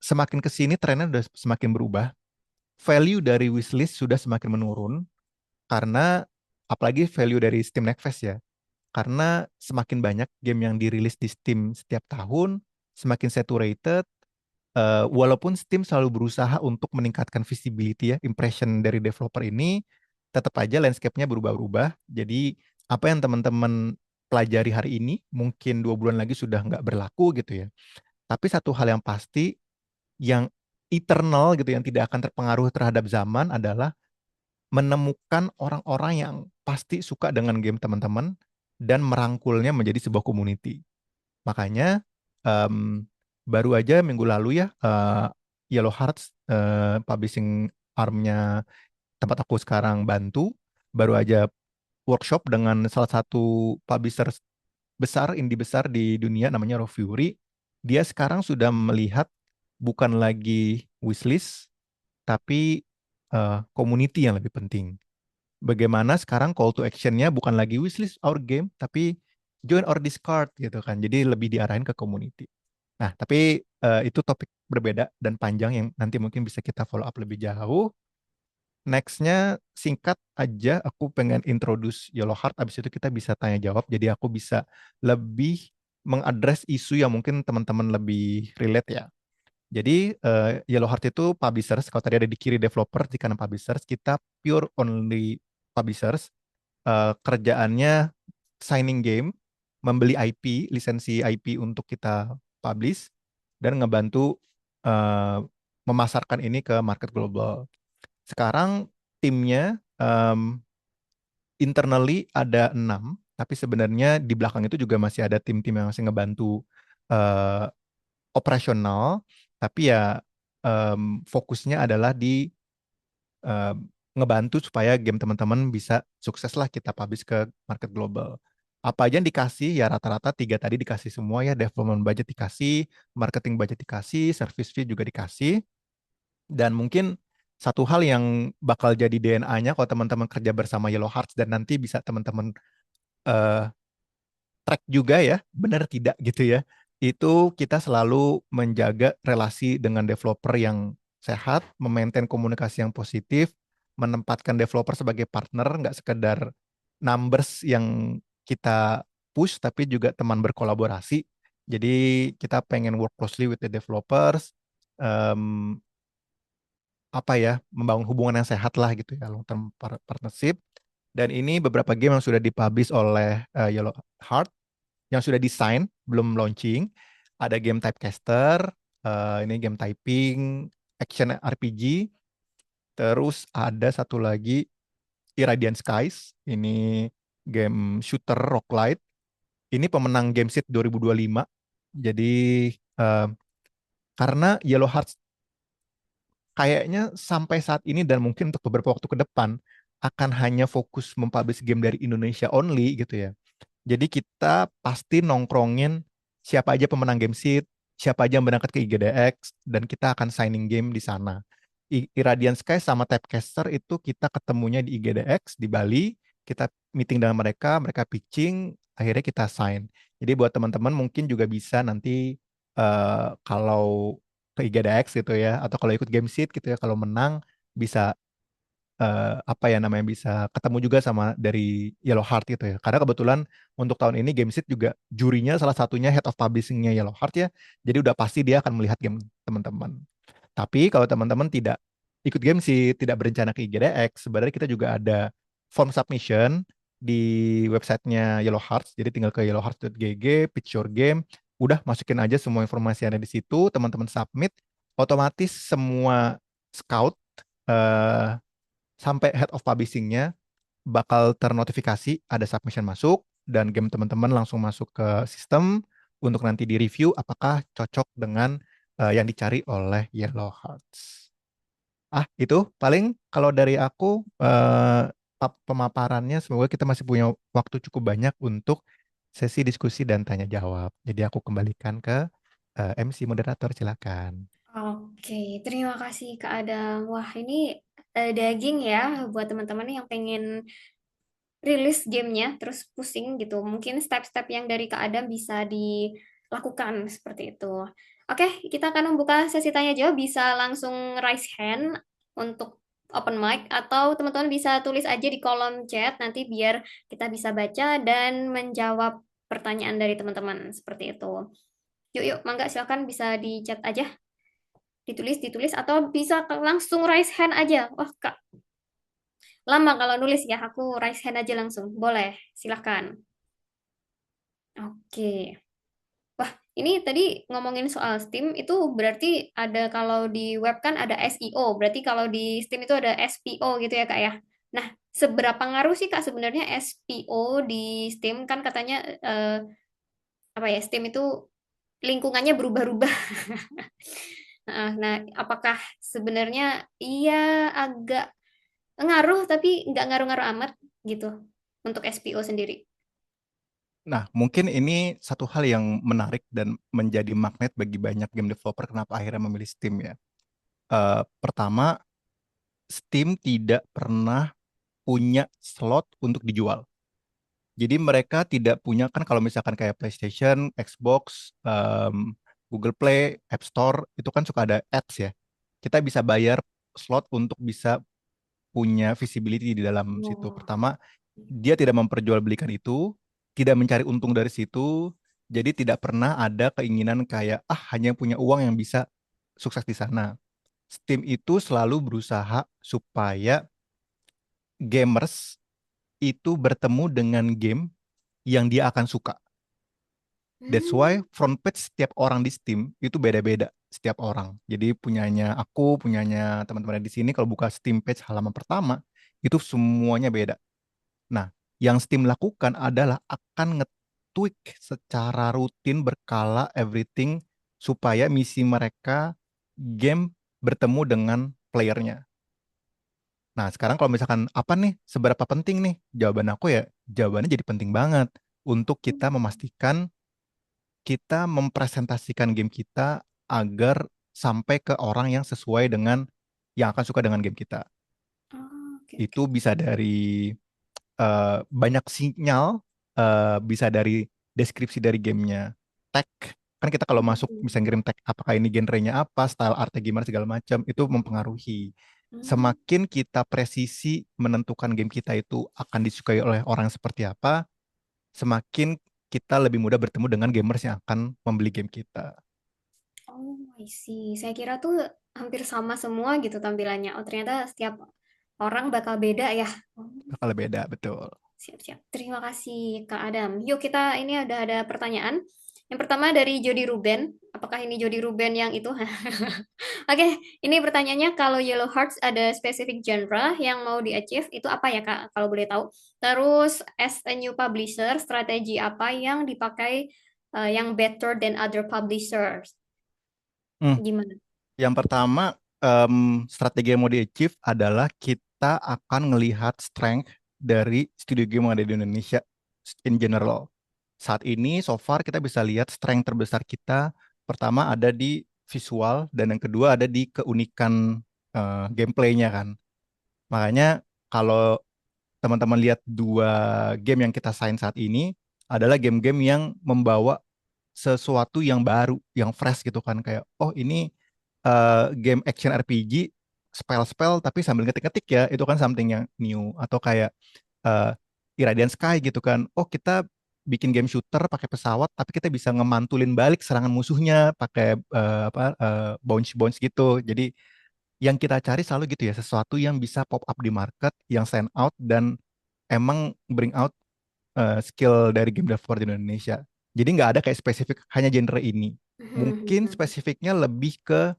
semakin ke sini trennya udah semakin berubah. Value dari wishlist sudah semakin menurun, karena apalagi value dari Steam Next Fest ya. Karena semakin banyak game yang dirilis di Steam setiap tahun, semakin saturated. Walaupun Steam selalu berusaha untuk meningkatkan visibility ya, impression dari developer ini, tetap aja landscape-nya berubah-ubah. Jadi apa yang teman-teman pelajari hari ini, mungkin 2 bulan lagi sudah nggak berlaku gitu ya. Tapi satu hal yang pasti, yang eternal gitu, yang tidak akan terpengaruh terhadap zaman adalah menemukan orang-orang yang pasti suka dengan game teman-teman dan merangkulnya menjadi sebuah community. Makanya em, baru aja minggu lalu ya, Yellow Hearts, publishing armnya tempat aku sekarang bantu, baru aja workshop dengan salah satu publisher besar, indie besar di dunia, namanya Raw Fury. Dia sekarang sudah melihat bukan lagi wishlist, tapi community yang lebih penting. Bagaimana sekarang call to actionnya bukan lagi wishlist our game, tapi join our Discord gitu kan. Jadi lebih diarahin ke community. Nah, tapi itu topik berbeda dan panjang yang nanti mungkin bisa kita follow up lebih jauh. Nextnya singkat aja, aku pengen introduce Yellow Heart, abis itu kita bisa tanya jawab, jadi aku bisa lebih mengadres isu yang mungkin teman-teman lebih relate ya. Jadi Yellow Heart itu publishers, kalau tadi ada di kiri developer, di kanan publishers, kita pure only publishers. Kerjaannya signing game, membeli IP, lisensi IP untuk kita publish, dan ngebantu eh, memasarkan ini ke market global. Sekarang timnya internally ada 6, tapi sebenarnya di belakang itu juga masih ada tim-tim yang masih ngebantu eh, operasional, tapi ya fokusnya adalah di eh, ngebantu supaya game teman-teman bisa sukses lah kita publish ke market global. Apa aja yang dikasih ya, rata-rata tiga tadi dikasih semua ya, development budget dikasih, marketing budget dikasih, service fee juga dikasih, dan mungkin satu hal yang bakal jadi DNA-nya kalau teman-teman kerja bersama Yellow Hearts dan nanti bisa teman-teman eh, track juga ya, benar tidak gitu ya. Itu kita selalu menjaga relasi dengan developer yang sehat, memaintain komunikasi yang positif, menempatkan developer sebagai partner, nggak sekedar numbers yang kita push, tapi juga teman berkolaborasi. Jadi kita pengen work closely with the developers, em, apa ya, membangun hubungan yang sehat lah gitu ya, long term partnership. Dan ini beberapa game yang sudah dipublish oleh Yellow Heart, yang sudah desain, belum launching. Ada game Typecaster, ini game typing, action RPG. Terus ada satu lagi, Irradiant Skies. Ini game shooter roguelite. Ini pemenang Gamesit 2025. Jadi eh, karena Yellow Hearts kayaknya sampai saat ini dan mungkin untuk beberapa waktu ke depan akan hanya fokus mempublish game dari Indonesia only gitu ya. Jadi kita pasti nongkrongin siapa aja pemenang game seat, siapa aja yang berangkat ke IGDX, dan kita akan signing game di sana. Irradiant Sky sama Typecaster itu kita ketemunya di IGDX di Bali, kita meeting dengan mereka, mereka pitching, akhirnya kita sign. Jadi buat teman-teman mungkin juga bisa nanti kalau ke IGDX gitu ya, atau kalau ikut game seat gitu ya, kalau menang bisa apa ya namanya bisa ketemu juga sama dari Yellow Heart gitu ya. Karena kebetulan untuk tahun ini Gamesit juga jurinya salah satunya head of publishingnya Yellow Heart ya. Jadi udah pasti dia akan melihat game teman-teman. Tapi kalau teman-teman tidak ikut Gamesit, tidak berencana ke IGDX, sebenarnya kita juga ada form submission di websitenya Yellow Hearts. Jadi tinggal ke yellowhearts.gg, pitch your game, udah masukin aja semua informasi yang ada di situ, teman-teman submit, otomatis semua scout eh, sampai head of publishingnya bakal ternotifikasi ada submission masuk dan game teman-teman langsung masuk ke sistem untuk nanti di review apakah cocok dengan yang dicari oleh Yellow Hearts. Itu paling kalau dari aku pemaparannya semoga kita masih punya waktu cukup banyak untuk sesi diskusi dan tanya jawab. Jadi aku kembalikan ke MC moderator silakan. Oke, terima kasih Kak Adam. Wah, ini daging ya buat teman-teman yang pengen rilis gamenya, terus pusing gitu. Mungkin step-step yang dari Kak Adam bisa dilakukan seperti itu. Oke, kita akan membuka sesi tanya jawab. Bisa langsung raise hand untuk open mic atau teman-teman bisa tulis aja di kolom chat nanti biar kita bisa baca dan menjawab pertanyaan dari teman-teman seperti itu. Yuk, yuk, mangga silakan bisa di chat aja, ditulis atau bisa langsung raise hand aja. Wah, Kak, lama kalau nulis ya, aku raise hand aja langsung. Boleh, silahkan. Oke. Wah, ini tadi ngomongin soal Steam, itu berarti ada kalau di web kan ada SEO, berarti kalau di Steam itu ada SPO gitu ya Kak ya. Nah, seberapa ngaruh sih Kak sebenarnya SPO di Steam? Kan katanya apa ya, Steam itu lingkungannya berubah-ubah. Nah, apakah sebenarnya iya agak ngaruh tapi nggak ngaruh-ngaruh amat gitu untuk SPO sendiri? Nah, mungkin ini satu hal yang menarik dan menjadi magnet bagi banyak game developer kenapa akhirnya memilih Steam ya. Pertama, Steam tidak pernah punya slot untuk dijual. Jadi mereka tidak punya kan kalau misalkan kayak PlayStation, Xbox, Google Play, App Store itu kan suka ada ads ya. Kita bisa bayar slot untuk bisa punya visibility di dalam situ. Oh. Pertama, dia tidak memperjualbelikan itu, tidak mencari untung dari situ, jadi tidak pernah ada keinginan kayak hanya yang punya uang yang bisa sukses di sana. Steam itu selalu berusaha supaya gamers itu bertemu dengan game yang dia akan suka. That's Hmm. why front page setiap orang di Steam itu beda-beda setiap orang. Jadi punyanya aku, punyanya teman-teman di sini kalau buka Steam page halaman pertama itu semuanya beda. Nah, yang Steam lakukan adalah akan nge-tweak secara rutin berkala everything supaya misi mereka game bertemu dengan playernya. Nah, sekarang kalau misalkan apa nih, seberapa penting nih? Jawaban aku ya, jawabannya jadi penting banget untuk kita memastikan kita mempresentasikan game kita agar sampai ke orang yang sesuai dengan yang akan suka dengan game kita. Oh, oke, oke. Itu bisa dari banyak sinyal, bisa dari deskripsi dari gamenya, tag. Kan kita kalau masuk bisa ngirim tag apakah ini genrenya apa, style artnya gimana segala macam, itu mempengaruhi. Hmm. Semakin kita presisi menentukan game kita itu akan disukai oleh orang seperti apa, semakin kita lebih mudah bertemu dengan gamers yang akan membeli game kita. Oh, I see. Saya kira tuh hampir sama semua gitu tampilannya. Oh, ternyata setiap orang bakal beda ya. Oh, Bakal beda, betul. siap-siap. Terima kasih, Kak Adam. Yuk, kita ini ada pertanyaan. Yang pertama dari Jody Ruben. Apakah ini Jody Ruben yang itu? Oke, ini pertanyaannya kalau Yellow Hearts ada specific genre yang mau di-achieve, itu apa ya, Kak? Kalau boleh tahu. Terus, as a new publisher, strategi apa yang dipakai yang better than other publishers? Hmm, Gimana? Yang pertama, strategi yang mau di-achieve adalah kita akan ngelihat strength dari studio game yang ada di Indonesia in general. Saat ini, so far kita bisa lihat strength terbesar kita, pertama ada di visual, dan yang kedua ada di keunikan gameplaynya kan. Makanya kalau teman-teman lihat dua game yang kita sign saat ini, adalah game-game yang membawa sesuatu yang baru, yang fresh gitu kan. Kayak, oh ini game action RPG spell-spell tapi sambil ngetik-ngetik ya, itu kan something yang new. Atau kayak eh Irradiant Sky gitu kan. Oh, kita bikin game shooter pakai pesawat tapi kita bisa ngemantulin balik serangan musuhnya pakai bounce bounce gitu. Jadi yang kita cari selalu gitu ya, sesuatu yang bisa pop up di market, yang stand out dan emang bring out skill dari game developer di Indonesia. Jadi nggak ada kayak spesifik hanya genre ini. Mungkin spesifiknya lebih ke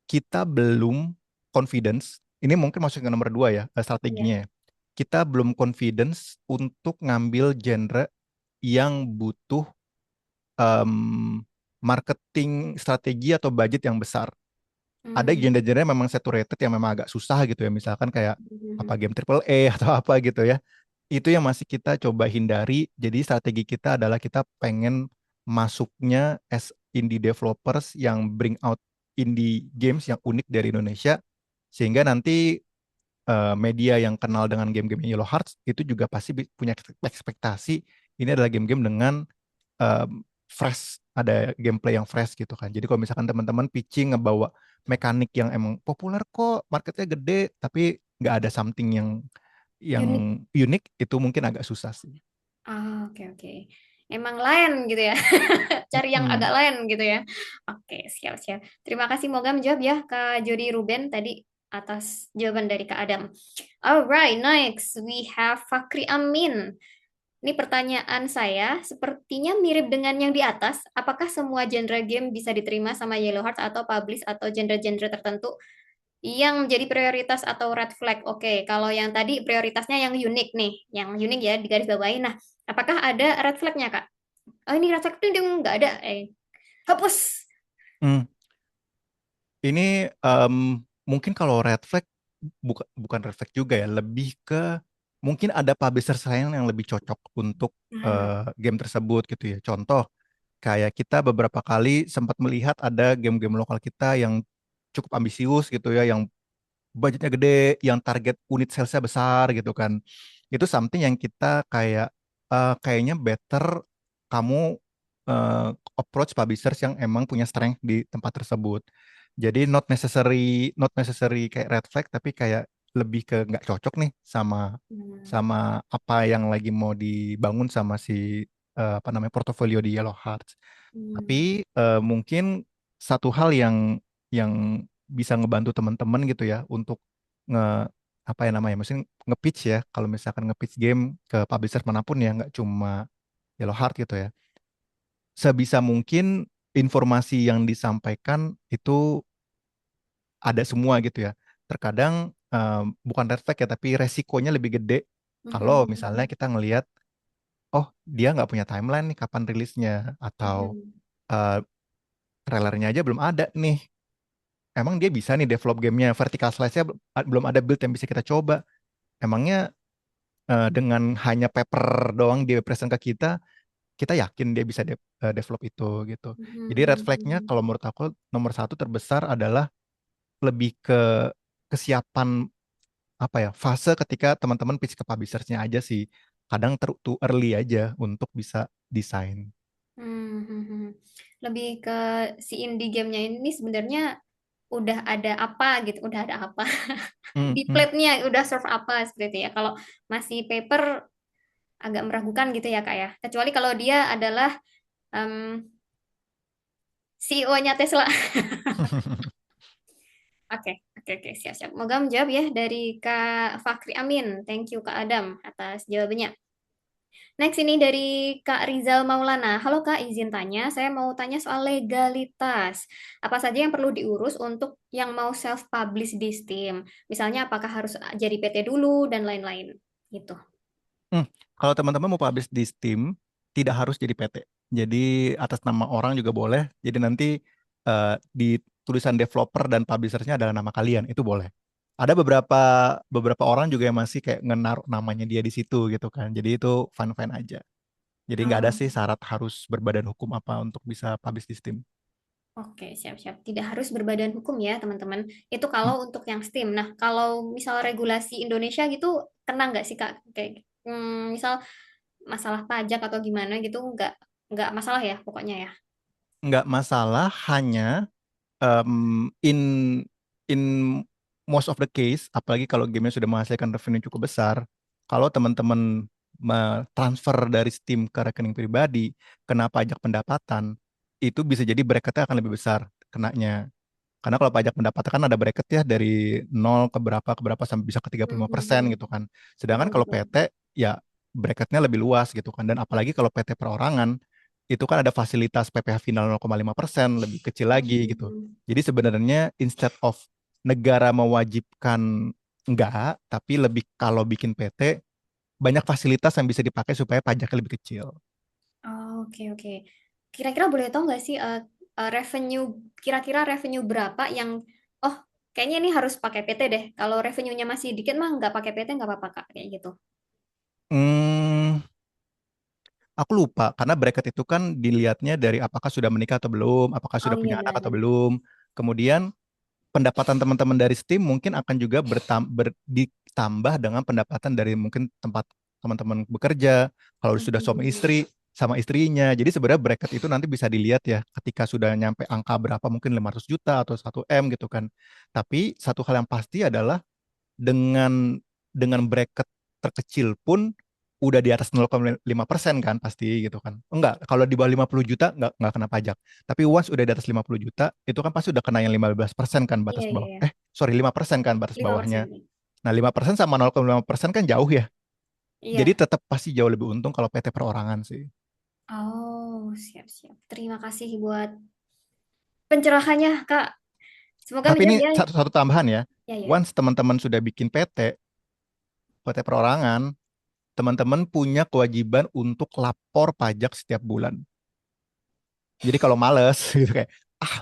kita belum confidence. Ini mungkin masuk ke nomor dua ya, Iya. strateginya. Kita belum confidence untuk ngambil genre yang butuh em, marketing strategi atau budget yang besar. Ada Hmm. genre-genre yang memang saturated yang memang agak susah gitu ya, misalkan kayak apa game triple A atau apa gitu ya. Itu yang masih kita coba hindari. Jadi strategi kita adalah kita pengen masuknya as indie developers yang bring out indie games yang unik dari Indonesia, sehingga nanti media yang kenal dengan game-game Yellow Hearts itu juga pasti punya ekspektasi ini adalah game-game dengan fresh, ada gameplay yang fresh gitu kan. Jadi kalau misalkan teman-teman pitching ngebawa mekanik yang emang populer kok, marketnya gede, tapi nggak ada something yang Unik. unik, itu mungkin agak susah sih. Ah, oke oke. Emang lain gitu ya. Cari yang Mm-mm. agak lain gitu ya. Oke, siap-siap. Terima kasih Moga menjawab ya Kak Jody Ruben tadi atas jawaban dari Kak Adam. Alright, next we have Fakri Amin. Ini pertanyaan saya, sepertinya mirip dengan yang di atas. Apakah semua genre game bisa diterima sama Yellow Hearts atau publish atau genre-genre tertentu yang menjadi prioritas atau red flag? Oke, kalau yang tadi prioritasnya yang unik nih, yang unik ya di garis bawahi. Nah, apakah ada red flagnya, Kak? Oh, ini red flag tuh dia nggak ada. Hapus. Mm. Ini mungkin kalau red flag bukan red flag juga ya, lebih ke mungkin ada publisher lain yang lebih cocok untuk Nah, game tersebut gitu ya. Contoh kayak kita beberapa kali sempat melihat ada game-game lokal kita yang cukup ambisius gitu ya, yang budgetnya gede, yang target unit salesnya besar gitu kan. Itu something yang kita kayak kayaknya better kamu eh, approach publishers yang emang punya strength di tempat tersebut. Jadi not necessary kayak red flag, tapi kayak lebih ke nggak cocok nih sama hmm, sama apa yang lagi mau dibangun sama si apa namanya portofolio di Yellow Hearts. Tapi hmm, mungkin satu hal yang bisa ngebantu teman-teman gitu ya untuk nge apa ya namanya, maksudnya nge-pitch ya. Kalau misalkan nge-pitch game ke publisher manapun ya, nggak cuma Yellow Heart gitu ya. Sebisa mungkin informasi yang disampaikan itu ada semua gitu ya. Terkadang bukan red flag ya, tapi resikonya lebih gede kalau misalnya hmm, kita ngelihat, oh dia nggak punya timeline nih kapan rilisnya, atau hmm, eh, trailernya aja belum ada nih. Emang dia bisa nih develop gamenya vertical slice-nya belum ada build yang bisa kita coba. Emangnya dengan hanya paper doang dia present ke kita, kita yakin dia bisa develop itu gitu. Jadi red flag-nya hmm. kalau menurut aku nomor satu terbesar adalah lebih ke kesiapan apa ya, fase ketika teman-teman pitch ke publishers-nya aja sih. Kadang too early aja untuk bisa desain. Hmm. Lebih ke si indie gamenya ini sebenarnya udah ada apa gitu, udah ada apa Hmm, di hmm. plate-nya, udah serve apa seperti itu ya. Kalau masih paper agak meragukan gitu ya kak ya. Kecuali kalau dia adalah em, CEO-nya Tesla. Oke, oke, oke, siap-siap. Moga menjawab ya dari Kak Fakri Amin. Thank you Kak Adam atas jawabannya. Next ini dari Kak Rizal Maulana. Halo Kak, izin tanya. Saya mau tanya soal legalitas. Apa saja yang perlu diurus untuk yang mau self-publish di Steam? Misalnya apakah harus jadi PT dulu dan lain-lain. Gitu. Hmm, Kalau teman-teman mau publish di Steam, tidak harus jadi PT. Jadi atas nama orang juga boleh. Jadi nanti di tulisan developer dan publishernya adalah nama kalian, itu boleh. Ada beberapa beberapa orang juga yang masih kayak ngenaruh namanya dia di situ gitu kan. Jadi itu fine-fine aja. Jadi nggak ada Oh, sih syarat harus berbadan hukum apa untuk bisa publish di Steam. oke, siap-siap. Tidak harus berbadan hukum ya, teman-teman. Itu Hmm, kalau untuk yang Steam. Nah, kalau misal regulasi Indonesia gitu, kena nggak sih, Kak? Kayak misal masalah pajak atau gimana gitu, nggak masalah ya, pokoknya ya. nggak masalah, hanya em, in in most of the case, apalagi kalau gamenya sudah menghasilkan revenue cukup besar, kalau teman-teman transfer dari Steam ke rekening pribadi, kena pajak pendapatan, itu bisa jadi bracketnya akan lebih besar kenanya. Karena kalau pajak pendapatan kan ada bracket ya dari 0 ke berapa sampai bisa ke 35% Mhm. gitu kan. Sedangkan Betul, kalau betul. PT ya bracketnya lebih luas gitu kan. Dan apalagi kalau PT perorangan itu kan ada fasilitas PPh final 0,5% lebih kecil lagi gitu. Mhm. Jadi sebenarnya instead of negara mewajibkan enggak, tapi lebih kalau bikin PT banyak fasilitas yang bisa dipakai supaya pajaknya lebih kecil. Oh, oke, oke. Kira-kira boleh tahu nggak sih revenue, kira-kira revenue berapa yang, oh kayaknya ini harus pakai PT deh. Kalau revenue-nya masih dikit mah nggak pakai PT nggak apa-apa Kak, kayak gitu. Hmm, aku lupa karena bracket itu kan dilihatnya dari apakah sudah menikah atau belum, apakah Oh sudah iya punya anak atau benar-benar. belum. Kemudian pendapatan teman-teman dari Steam mungkin akan juga ditambah dengan pendapatan dari mungkin tempat teman-teman bekerja, kalau sudah suami Mhm. istri sama istrinya. Jadi sebenarnya bracket itu nanti bisa dilihat ya ketika sudah nyampe angka berapa mungkin 500 juta atau 1 M gitu kan. Tapi satu hal yang pasti adalah dengan bracket terkecil pun udah di atas 0,5% kan pasti gitu kan. Enggak, kalau di bawah 50 juta enggak kena pajak. Tapi once udah di atas 50 juta itu kan pasti udah kena yang 15% kan batas Iya, iya, bawah. iya. 5% kan batas 5%. bawahnya. Nah, 5% sama 0,5% kan jauh ya. Jadi Iya. tetap pasti jauh lebih untung kalau PT perorangan sih. Oh, siap-siap. Terima kasih buat pencerahannya, Kak. Semoga Tapi ini menjawab ya. satu tambahan ya. Ya, ya. Once teman-teman sudah bikin PT perorangan, teman-teman punya kewajiban untuk lapor pajak setiap bulan. Jadi kalau males gitu kayak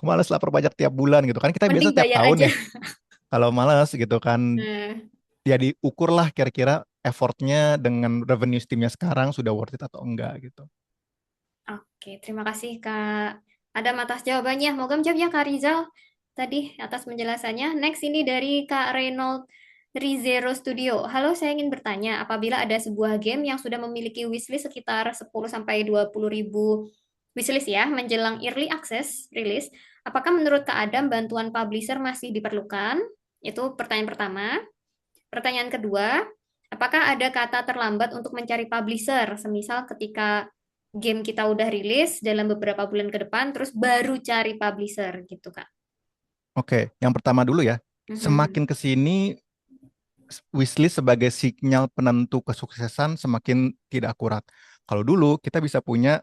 males lapor pajak tiap bulan gitu kan kita biasa Mending tiap bayar tahun aja. nih. Kalau males gitu kan Nah, ya diukurlah kira-kira effortnya dengan revenue Steamnya sekarang sudah worth it atau enggak gitu. oke. Terima kasih, Kak Adam atas jawabannya. Moga menjawab ya, Kak Rizal. Tadi atas penjelasannya. Next ini dari Kak Reynold Rizero Studio. Halo, saya ingin bertanya, apabila ada sebuah game yang sudah memiliki wishlist sekitar 10 sampai 20 ribu wishlist ya, menjelang early access rilis, apakah menurut Kak Adam bantuan publisher masih diperlukan? Itu pertanyaan pertama. Pertanyaan kedua, apakah ada kata terlambat untuk mencari publisher? Semisal ketika game kita udah rilis dalam beberapa bulan ke depan, terus baru cari publisher gitu, Kak. Oke, yang pertama dulu ya. Mhm. Semakin ke sini wishlist sebagai sinyal penentu kesuksesan semakin tidak akurat. Kalau dulu kita bisa punya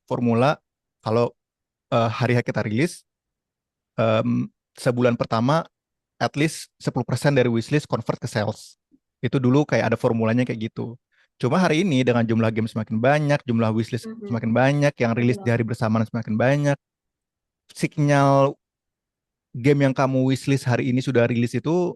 formula kalau hari kita rilis sebulan pertama at least 10% dari wishlist convert ke sales. Itu dulu kayak ada formulanya kayak gitu. Cuma hari ini dengan jumlah game semakin banyak, jumlah wishlist Mhm. semakin banyak, yang rilis di Betul. hari bersamaan semakin banyak, sinyal game yang kamu wishlist hari ini sudah rilis itu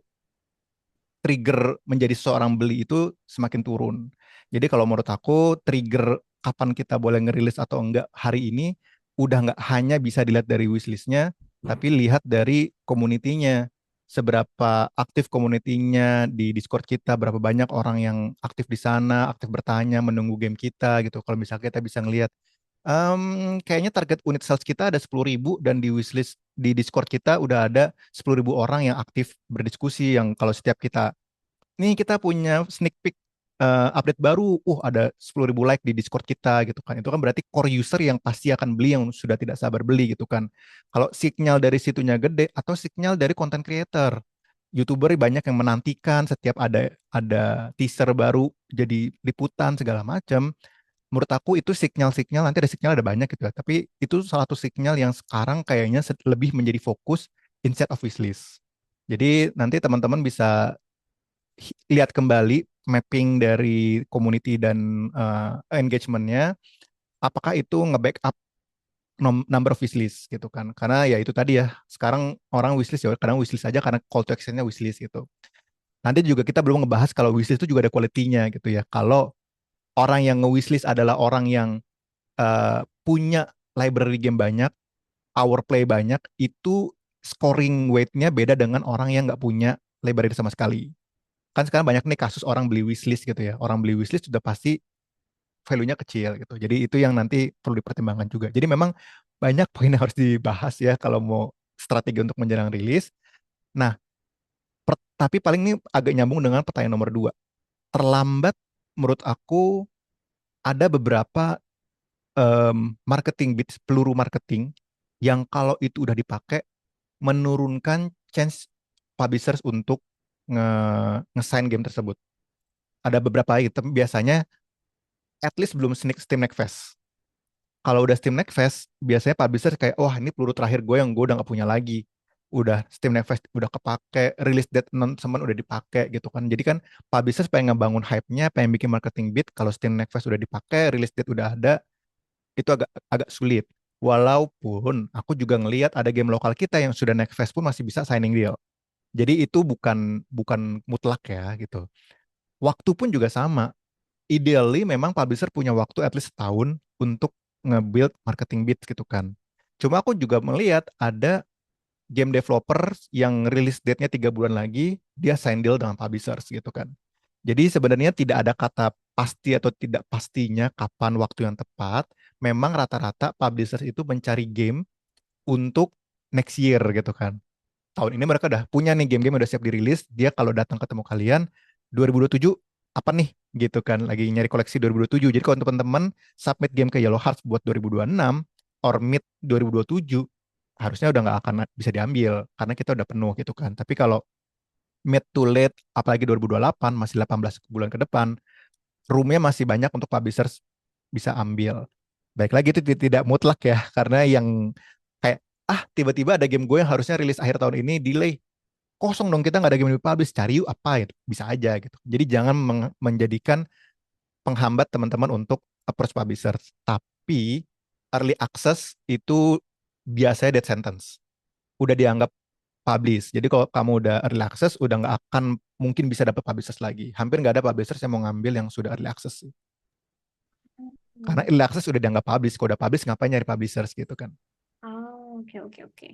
trigger menjadi seorang beli itu semakin turun. Jadi kalau menurut aku trigger kapan kita boleh ngerilis atau enggak hari ini udah nggak hanya bisa dilihat dari wishlistnya, tapi lihat dari community-nya. Seberapa aktif community-nya di Discord kita, berapa banyak orang yang aktif di sana, aktif bertanya, menunggu game kita gitu. Kalau misalnya kita bisa ngelihat kayaknya target unit sales kita ada 10.000 dan di wishlist di Discord kita udah ada 10.000 orang yang aktif berdiskusi yang kalau setiap kita nih kita punya sneak peek update baru, ada 10.000 like di Discord kita gitu kan. Itu kan berarti core user yang pasti akan beli yang sudah tidak sabar beli gitu kan. Kalau sinyal dari situnya gede atau sinyal dari content creator, YouTuber banyak yang menantikan setiap ada teaser baru jadi liputan segala macam. Menurut aku itu sinyal-sinyal nanti ada sinyal ada banyak gitu ya. Tapi itu salah satu sinyal yang sekarang kayaknya lebih menjadi fokus instead of wishlist. Jadi nanti teman-teman bisa lihat kembali mapping dari community dan engagementnya, apakah itu nge-backup number of wishlist gitu kan. Karena ya itu tadi ya, sekarang orang wishlist ya kadang wishlist aja karena call to action-nya wishlist gitu. Nanti juga kita belum ngebahas kalau wishlist itu juga ada quality-nya gitu ya. Kalau orang yang nge-wishlist adalah orang yang punya library game banyak, hour play banyak, itu scoring weight-nya beda dengan orang yang nggak punya library sama sekali. Kan sekarang banyak nih kasus orang beli wishlist gitu ya. Orang beli wishlist sudah pasti value-nya kecil gitu. Jadi itu yang nanti perlu dipertimbangkan juga. Jadi memang banyak poin yang harus dibahas ya kalau mau strategi untuk menjelang rilis. Nah, Tapi paling ini agak nyambung dengan pertanyaan nomor dua. Terlambat menurut aku ada beberapa marketing bits, peluru marketing yang kalau itu udah dipakai menurunkan chance publishers untuk nge-sign game tersebut. Ada beberapa item biasanya at least belum Steam Next Fest. Kalau udah Steam Next Fest, biasanya publisher kayak, wah ini peluru terakhir gue yang gue udah gak punya lagi. Udah Steam Next Fest udah kepake, release date announcement udah dipakai gitu kan. Jadi kan publisher pengen ngebangun hype-nya, pengen bikin marketing bit. Kalau Steam Next Fest udah dipakai, release date udah ada, itu agak agak sulit. Walaupun aku juga ngelihat ada game lokal kita yang sudah Next Fest pun masih bisa signing deal. Jadi itu bukan bukan mutlak ya gitu. Waktu pun juga sama. Ideally memang publisher punya waktu at least setahun untuk nge-build marketing bits gitu kan. Cuma aku juga melihat ada game developer yang rilis date-nya 3 bulan lagi, dia sign deal dengan publishers gitu kan. Jadi sebenarnya tidak ada kata pasti atau tidak pastinya kapan waktu yang tepat. Memang rata-rata publishers itu mencari game untuk next year gitu kan. Tahun ini mereka udah punya nih game-game yang udah siap dirilis. Dia kalau datang ketemu kalian 2027 apa nih gitu kan, lagi nyari koleksi 2027. Jadi kalau teman-teman submit game ke Yellow Hearts buat 2026 or mid 2027 harusnya udah nggak akan bisa diambil karena kita udah penuh gitu kan. Tapi kalau mid to late apalagi 2028 masih 18 bulan ke depan, roomnya masih banyak untuk publishers bisa ambil. Baik lagi itu tidak mutlak ya, karena yang kayak tiba-tiba ada game gue yang harusnya rilis akhir tahun ini delay, kosong dong kita nggak ada game yang dipublish, cari yuk apa gitu, bisa aja gitu. Jadi jangan menjadikan penghambat teman-teman untuk approach publishers. Tapi early access itu biasanya death sentence. Udah dianggap publish. Jadi kalau kamu udah early access, udah nggak akan mungkin bisa dapat publishers lagi. Hampir nggak ada publishers yang mau ngambil yang sudah early access sih. Karena Hmm. early access udah dianggap publish. Kalau udah publish, ngapain nyari publishers gitu kan. Oh, oke, oke, oke.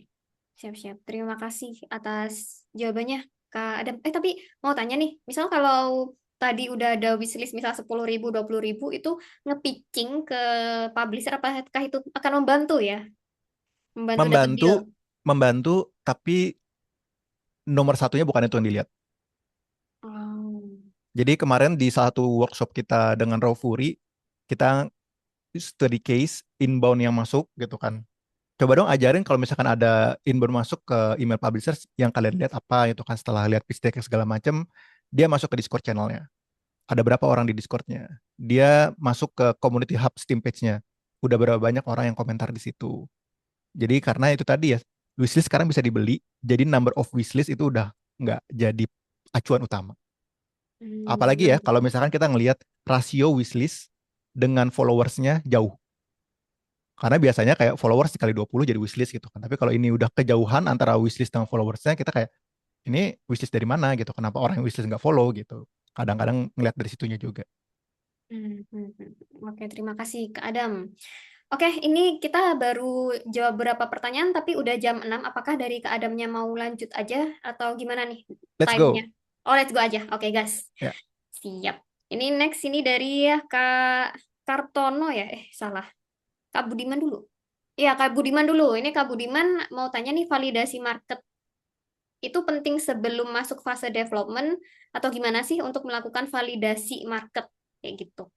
Siap-siap. Terima kasih atas jawabannya, Kak Adam. Tapi mau tanya nih, misal kalau tadi udah ada wishlist misal 10.000, 20.000, itu nge-pitching ke publisher, apakah itu akan membantu ya? Membantu dapat Membantu, deal? membantu, tapi nomor satunya bukan itu yang dilihat. Oh. Jadi kemarin di salah satu workshop kita dengan Raw Fury, kita study case inbound yang masuk gitu kan. Coba dong ajarin kalau misalkan ada inbound masuk ke email publishers yang kalian lihat apa itu kan, setelah lihat pitch deck segala macam, dia masuk ke Discord channelnya. Ada berapa orang di Discordnya? Dia masuk ke community hub Steam page-nya. Udah berapa banyak orang yang komentar di situ. Jadi karena itu tadi ya, wishlist sekarang bisa dibeli, jadi number of wishlist itu udah nggak jadi acuan utama. Apalagi ya kalau Hmm. misalkan kita ngelihat rasio wishlist dengan followersnya jauh. Karena biasanya kayak followers dikali 20 jadi wishlist gitu kan. Tapi kalau ini udah kejauhan antara wishlist dengan followersnya, kita kayak, ini wishlist dari mana gitu. Kenapa orang yang wishlist nggak follow gitu. Kadang-kadang ngeliat dari situnya juga. Oke, terima kasih Kak Adam. Oke, ini kita baru jawab beberapa pertanyaan, tapi udah jam 6. Apakah dari Kak Adamnya mau lanjut aja atau gimana nih Let's time-nya? go. Oh, let's go aja. Oke, guys. Ya, Siap. Ini next ini dari ya Kak Kartono ya? Salah. Kak Budiman dulu. Iya, Kak Budiman dulu. Ini Kak Budiman mau tanya nih, validasi market itu penting sebelum masuk fase development atau gimana sih untuk melakukan validasi market kayak gitu?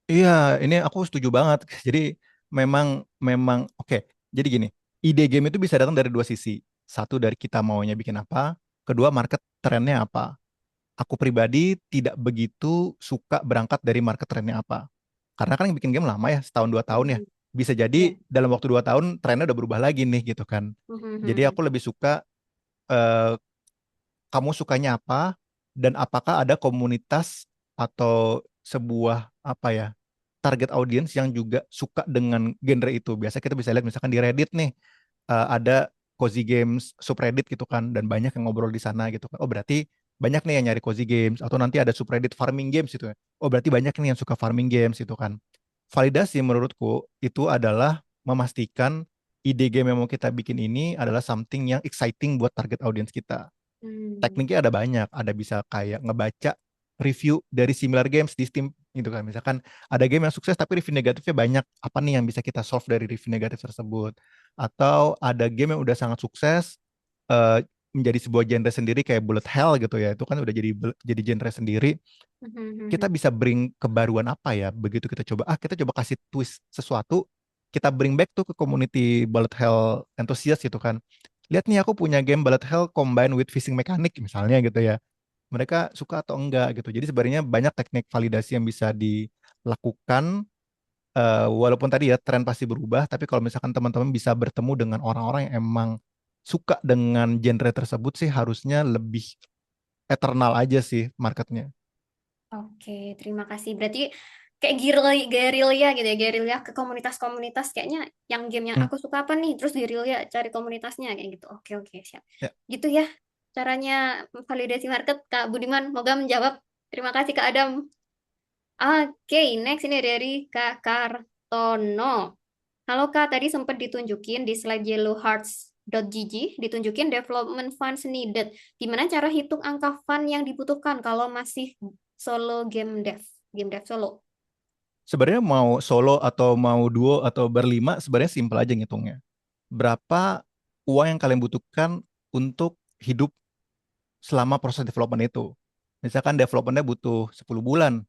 iya, ini aku setuju banget. Jadi memang memang oke. Jadi gini, ide game itu bisa datang dari dua sisi. Satu dari kita maunya bikin apa, kedua market trennya apa. Aku pribadi tidak begitu suka berangkat dari market trennya apa. Karena kan yang bikin game lama ya, setahun 2 tahun ya. Mhm. Bisa jadi Ya. dalam waktu 2 tahun trennya udah berubah lagi nih gitu kan. Jadi Mhm. aku lebih suka eh, kamu sukanya apa dan apakah ada komunitas atau sebuah apa ya target audience yang juga suka dengan genre itu. Biasa kita bisa lihat misalkan di Reddit nih ada cozy games subreddit gitu kan dan banyak yang ngobrol di sana gitu kan. Oh berarti banyak nih yang nyari cozy games atau nanti ada subreddit farming games gitu ya. Oh berarti banyak nih yang suka farming games itu kan. Validasi menurutku itu adalah memastikan ide game yang mau kita bikin ini adalah something yang exciting buat target audience kita. Hmm. Tekniknya ada banyak, ada bisa kayak ngebaca review dari similar games di Steam gitu kan. Misalkan ada game yang sukses tapi review negatifnya banyak, apa nih yang bisa kita solve dari review negatif tersebut? Atau ada game yang udah sangat sukses, eh, menjadi sebuah genre sendiri kayak bullet hell gitu ya. Itu kan udah jadi genre sendiri. Kita bisa bring kebaruan apa ya? Begitu kita coba, kita coba kasih twist sesuatu, kita bring back tuh ke community bullet hell enthusiast gitu kan. Lihat nih aku punya game bullet hell combine with fishing mechanic misalnya gitu ya. Mereka suka atau enggak gitu. Jadi sebenarnya banyak teknik validasi yang bisa dilakukan. Walaupun tadi ya tren pasti berubah, tapi kalau misalkan teman-teman bisa bertemu dengan orang-orang yang emang suka dengan genre tersebut sih harusnya lebih eternal aja sih marketnya. Oke, terima kasih. Berarti kayak gerilya gitu ya, gerilya ke komunitas-komunitas kayaknya yang game yang Hmm, aku suka apa nih, terus gerilya cari komunitasnya kayak gitu. Oke, oke, siap. ya. Gitu ya caranya validasi market, Kak Budiman. Moga menjawab. Terima kasih, Kak Adam. Oke, next ini dari Kak Kartono. Halo Kak, tadi sempat ditunjukin di slide yellowhearts.gg, ditunjukin development funds needed. Gimana cara hitung angka fund yang dibutuhkan kalau masih solo game dev solo? Sebenarnya mau solo atau mau duo atau berlima sebenarnya simpel aja ngitungnya. Berapa uang yang kalian butuhkan untuk hidup selama proses development itu? Misalkan developmentnya butuh 10 bulan.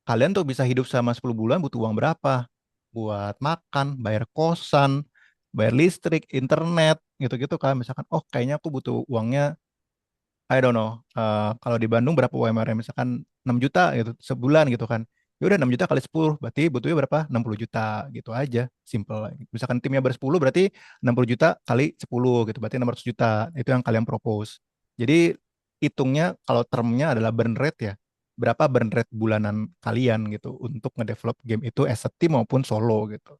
Kalian tuh bisa hidup selama 10 bulan butuh uang berapa? Buat makan, bayar kosan, bayar listrik, internet, gitu-gitu kan. Misalkan, oh kayaknya aku butuh uangnya, I don't know, kalau di Bandung berapa UMR-nya? Misalkan 6 juta gitu, sebulan gitu kan. Ya udah 6 juta kali 10 berarti butuhnya berapa? 60 juta gitu aja, simple. Misalkan timnya bersepuluh berarti 60 juta kali 10 gitu, berarti 600 juta. Itu yang kalian propose. Jadi hitungnya kalau termnya adalah burn rate ya, berapa burn rate bulanan kalian gitu untuk ngedevelop game itu as a team maupun solo gitu.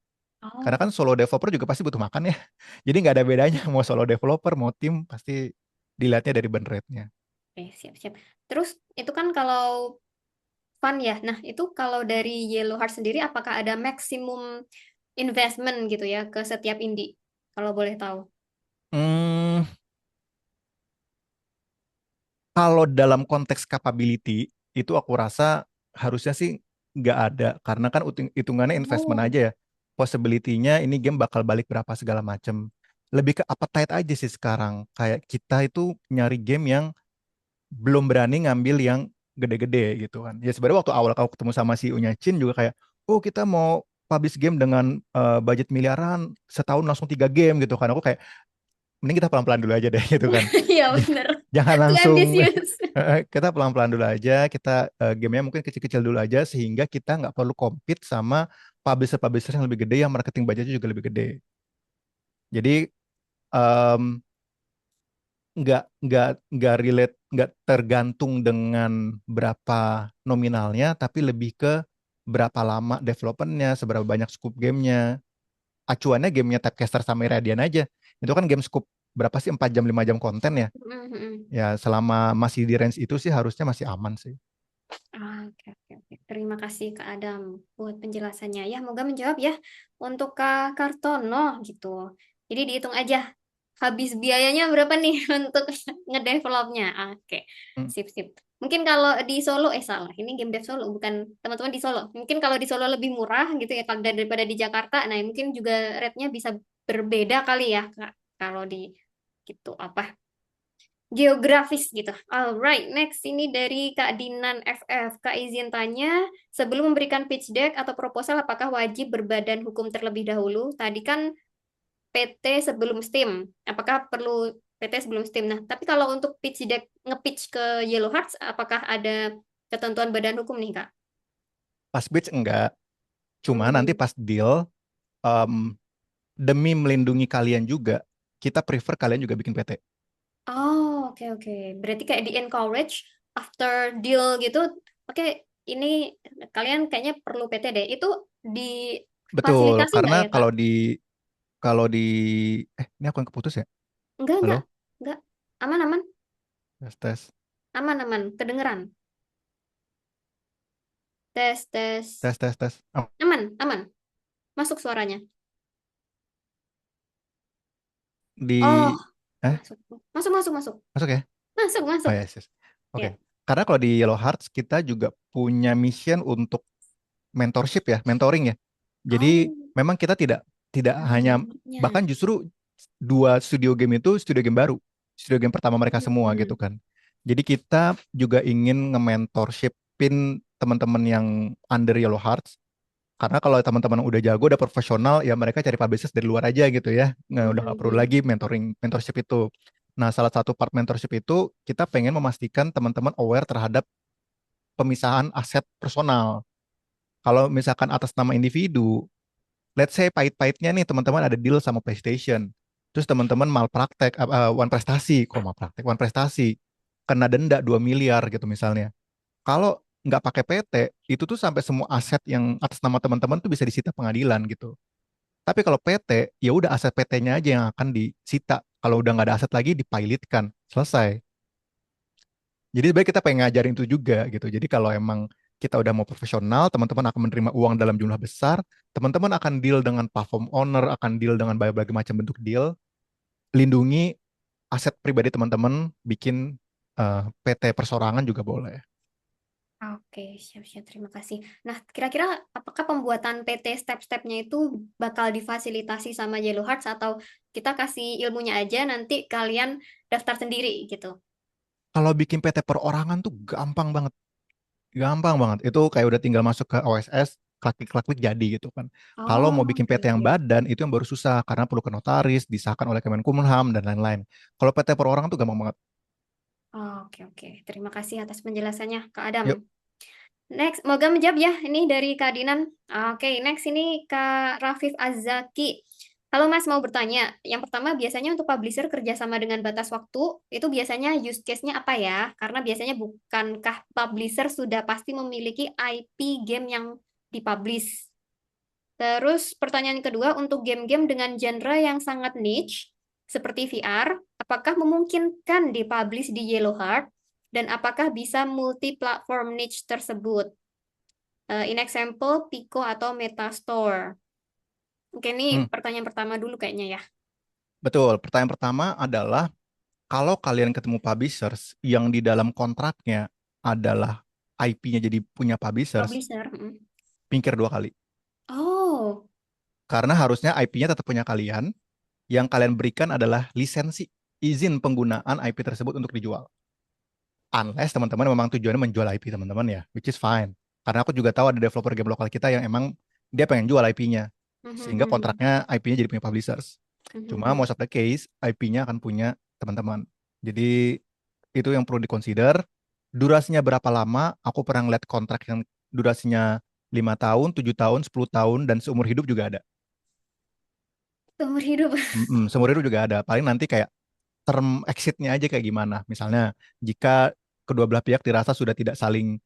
Karena Oh, kan solo developer juga pasti butuh makan ya. Jadi nggak ada bedanya mau solo developer mau tim pasti dilihatnya dari burn rate-nya. oke, siap-siap. Terus itu kan kalau fund ya. Nah, itu kalau dari Yellow Heart sendiri, apakah ada maksimum investment gitu ya ke setiap indie? Kalau boleh tahu. Hmm, Kalau dalam konteks capability itu aku rasa harusnya sih nggak ada karena kan hitungannya investment Oh. aja ya. Possibility-nya ini game bakal balik berapa segala macem. Lebih ke appetite aja sih sekarang. Kayak kita itu nyari game yang belum berani ngambil yang gede-gede gitu kan. Ya sebenarnya waktu awal kau ketemu sama si Unya Chin juga kayak, oh kita mau publish game dengan budget miliaran setahun langsung 3 game gitu kan. Aku kayak mending kita pelan-pelan dulu aja deh gitu kan. Iya bener. Jangan Too langsung ambisius. kita pelan-pelan dulu aja, kita gamenya mungkin kecil-kecil dulu aja sehingga kita nggak perlu compete sama publisher-publisher yang lebih gede yang marketing budgetnya juga lebih gede. Jadi em, nggak relate, nggak tergantung dengan berapa nominalnya, tapi lebih ke berapa lama developmentnya, seberapa banyak scope gamenya. Acuannya gamenya Typecaster sama Iradian aja. Itu kan game scope berapa sih? 4 jam 5 jam konten ya. Mhm. Ya selama masih di range itu sih harusnya masih aman sih. Oke, oke, oke. Terima kasih Kak Adam buat penjelasannya. Ya, moga menjawab ya untuk Kak Kartono gitu. Jadi dihitung aja habis biayanya berapa nih untuk ngedevelopnya. Oke, Hmm. sip, sip. Mungkin kalau di Solo, salah, ini game dev Solo, bukan teman-teman di Solo. Mungkin kalau di Solo lebih murah gitu ya kalau daripada di Jakarta. Nah, mungkin juga rate-nya bisa berbeda kali ya, Kak. Kalau di gitu apa geografis gitu. Alright, next ini dari Kak Dinan FF. Kak izin tanya, sebelum memberikan pitch deck atau proposal, apakah wajib berbadan hukum terlebih dahulu? Tadi kan PT sebelum Steam. Apakah perlu PT sebelum Steam? Nah, tapi kalau untuk pitch deck nge-pitch ke Yellow Hearts, apakah ada ketentuan badan hukum nih, Kak? Pas pitch enggak, cuma nanti Hmm. pas deal, em, demi melindungi kalian juga, kita prefer kalian juga bikin PT. Oh, oke, oke. Berarti kayak di encourage after deal gitu. Oke, ini kalian kayaknya perlu PT deh. Itu Betul, difasilitasi karena nggak ya, Kak? kalau di ini aku yang keputus ya. Enggak, Halo, enggak. Enggak. Aman, aman. tes tes Aman, aman. Kedengeran. Tes, tes. tes tes tes. Oh, Aman, aman. Masuk suaranya. Oh, di masuk. Masuk, masuk, masuk. masuk ya? Masuk, Oh masuk. yes, yes. Oke. Ya. Karena kalau di Yellow Hearts kita juga punya mission untuk mentorship ya, mentoring ya. Jadi Oh, memang kita tidak tidak ada hanya, jamnya. bahkan justru dua studio game itu studio game baru. studio game pertama mereka semua gitu Hmm. kan. Jadi kita juga ingin nge-mentorshipin teman-teman yang under Yellow Hearts. Karena kalau teman-teman udah jago, udah profesional, ya mereka cari publishers dari luar aja gitu ya. Udah nggak perlu Mhm. lagi mentorship itu. Nah, salah satu part mentorship itu kita pengen memastikan teman-teman aware terhadap pemisahan aset personal. Kalau misalkan atas nama individu, let's say pahit-pahitnya nih teman-teman ada deal sama PlayStation. Terus teman-teman malpraktek, one prestasi, kok malpraktek, one prestasi, kena denda 2 miliar gitu misalnya. Kalau nggak pakai PT, itu tuh sampai semua aset yang atas nama teman-teman tuh bisa disita pengadilan gitu. Tapi kalau PT, ya udah aset PT-nya aja yang akan disita. Kalau udah nggak ada aset lagi, dipilotkan, selesai. Jadi sebenarnya kita pengen ngajarin itu juga gitu. Jadi kalau emang kita udah mau profesional, teman-teman akan menerima uang dalam jumlah besar, teman-teman akan deal dengan platform owner, akan deal dengan berbagai macam bentuk deal, lindungi aset pribadi teman-teman, bikin PT persorangan juga boleh. Oke, siap-siap. Terima kasih. Nah, kira-kira apakah pembuatan PT step-stepnya itu bakal difasilitasi sama Yellow Hearts atau kita kasih ilmunya aja nanti kalian daftar sendiri gitu? Kalau bikin PT perorangan tuh gampang banget. Gampang banget. Itu kayak udah tinggal masuk ke OSS, klik-klik jadi gitu kan. Kalau mau Oh, bikin oke, PT yang oke. badan, itu yang baru susah karena perlu ke notaris, disahkan oleh Kemenkumham dan lain-lain. Kalau PT perorangan tuh gampang banget. Oke, oke. Terima kasih atas penjelasannya, Kak Adam. Yuk. Next, moga menjawab ya. Ini dari Kak Dinan. Oke, next ini Kak Rafif Azzaki. Halo Mas, mau bertanya. Yang pertama, biasanya untuk publisher kerjasama dengan batas waktu, itu biasanya use case-nya apa ya? Karena biasanya bukankah publisher sudah pasti memiliki IP game yang dipublish? Terus pertanyaan kedua, untuk game-game dengan genre yang sangat niche, seperti VR, apakah memungkinkan dipublish di Yellow Heart? Dan apakah bisa multi-platform niche tersebut? In example, Pico atau Metastore. Oke, ini Hmm, pertanyaan pertama dulu kayaknya ya. betul. Pertanyaan pertama adalah kalau kalian ketemu publishers yang di dalam kontraknya adalah IP-nya jadi punya publishers, Publisher. Mm. pikir dua kali. Oh, Karena harusnya IP-nya tetap punya kalian, yang kalian berikan adalah lisensi, izin penggunaan IP tersebut untuk dijual. Unless teman-teman memang tujuannya menjual IP teman-teman ya, which is fine. Karena aku juga tahu ada developer game lokal kita yang emang dia pengen jual IP-nya. Sehingga mhm, kontraknya IP-nya jadi punya publishers. Cuma mhm. most of the case, IP-nya akan punya teman-teman. Jadi itu yang perlu dikonsider. Durasinya berapa lama? Aku pernah ngeliat kontrak yang durasinya 5 tahun, 7 tahun, 10 tahun, dan seumur hidup juga ada. Seumur hidup. Seumur hidup juga ada. Paling nanti kayak term exit-nya aja kayak gimana. Misalnya, jika kedua belah pihak dirasa sudah tidak saling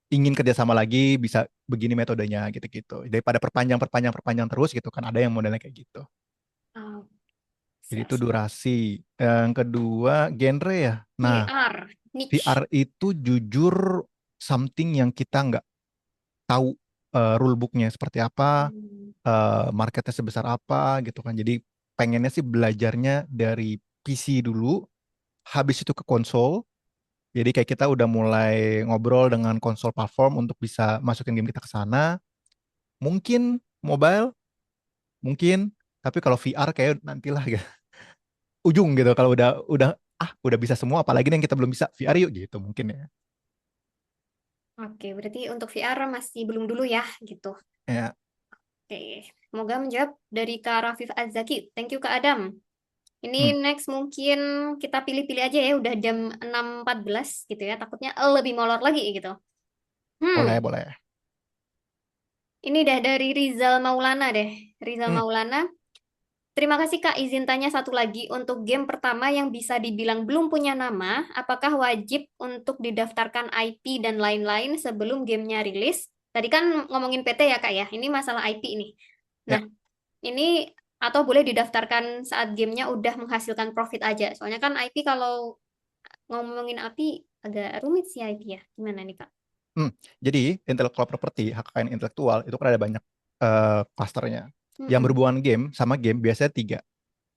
ingin kerjasama lagi, bisa begini metodenya gitu-gitu. Daripada perpanjang terus gitu kan, ada yang modelnya kayak gitu. Oh, Jadi siap, itu siap. durasi. Yang kedua, genre ya. Nah, VR, VR niche. itu jujur something yang kita nggak tahu rule booknya seperti apa, Hmm. marketnya sebesar apa gitu kan. Jadi pengennya sih belajarnya dari PC dulu, habis itu ke konsol. Jadi kayak kita udah mulai ngobrol dengan konsol platform untuk bisa masukin game kita ke sana. Mungkin mobile, mungkin. Tapi kalau VR kayak nantilah ya. Ujung gitu. Kalau udah bisa semua, apalagi nih yang kita belum bisa VR yuk gitu mungkin ya. Oke, berarti untuk VR masih belum dulu ya, gitu. Ya, Oke, semoga menjawab dari Kak Rafif Azzaki. Thank you Kak Adam. Ini hmm, next mungkin kita pilih-pilih aja ya, udah jam 6.14 gitu ya. Takutnya lebih molor lagi gitu. boleh Hmm, boleh. ini dah dari Rizal Maulana deh. Rizal Hmm, Maulana. Terima kasih Kak, izin tanya satu lagi. Untuk game pertama yang bisa dibilang belum punya nama, apakah wajib untuk didaftarkan IP dan lain-lain sebelum gamenya rilis? Tadi kan ngomongin PT ya Kak ya, ini masalah IP nih. ya. Nah, ini atau boleh didaftarkan saat gamenya udah menghasilkan profit aja. Soalnya kan IP kalau ngomongin IP agak rumit sih IP ya. Gimana nih Kak? Hmm. Jadi intellectual property, hak kekayaan intelektual itu kan ada banyak klasternya. Yang Mm-mm. berhubungan game sama game biasanya tiga.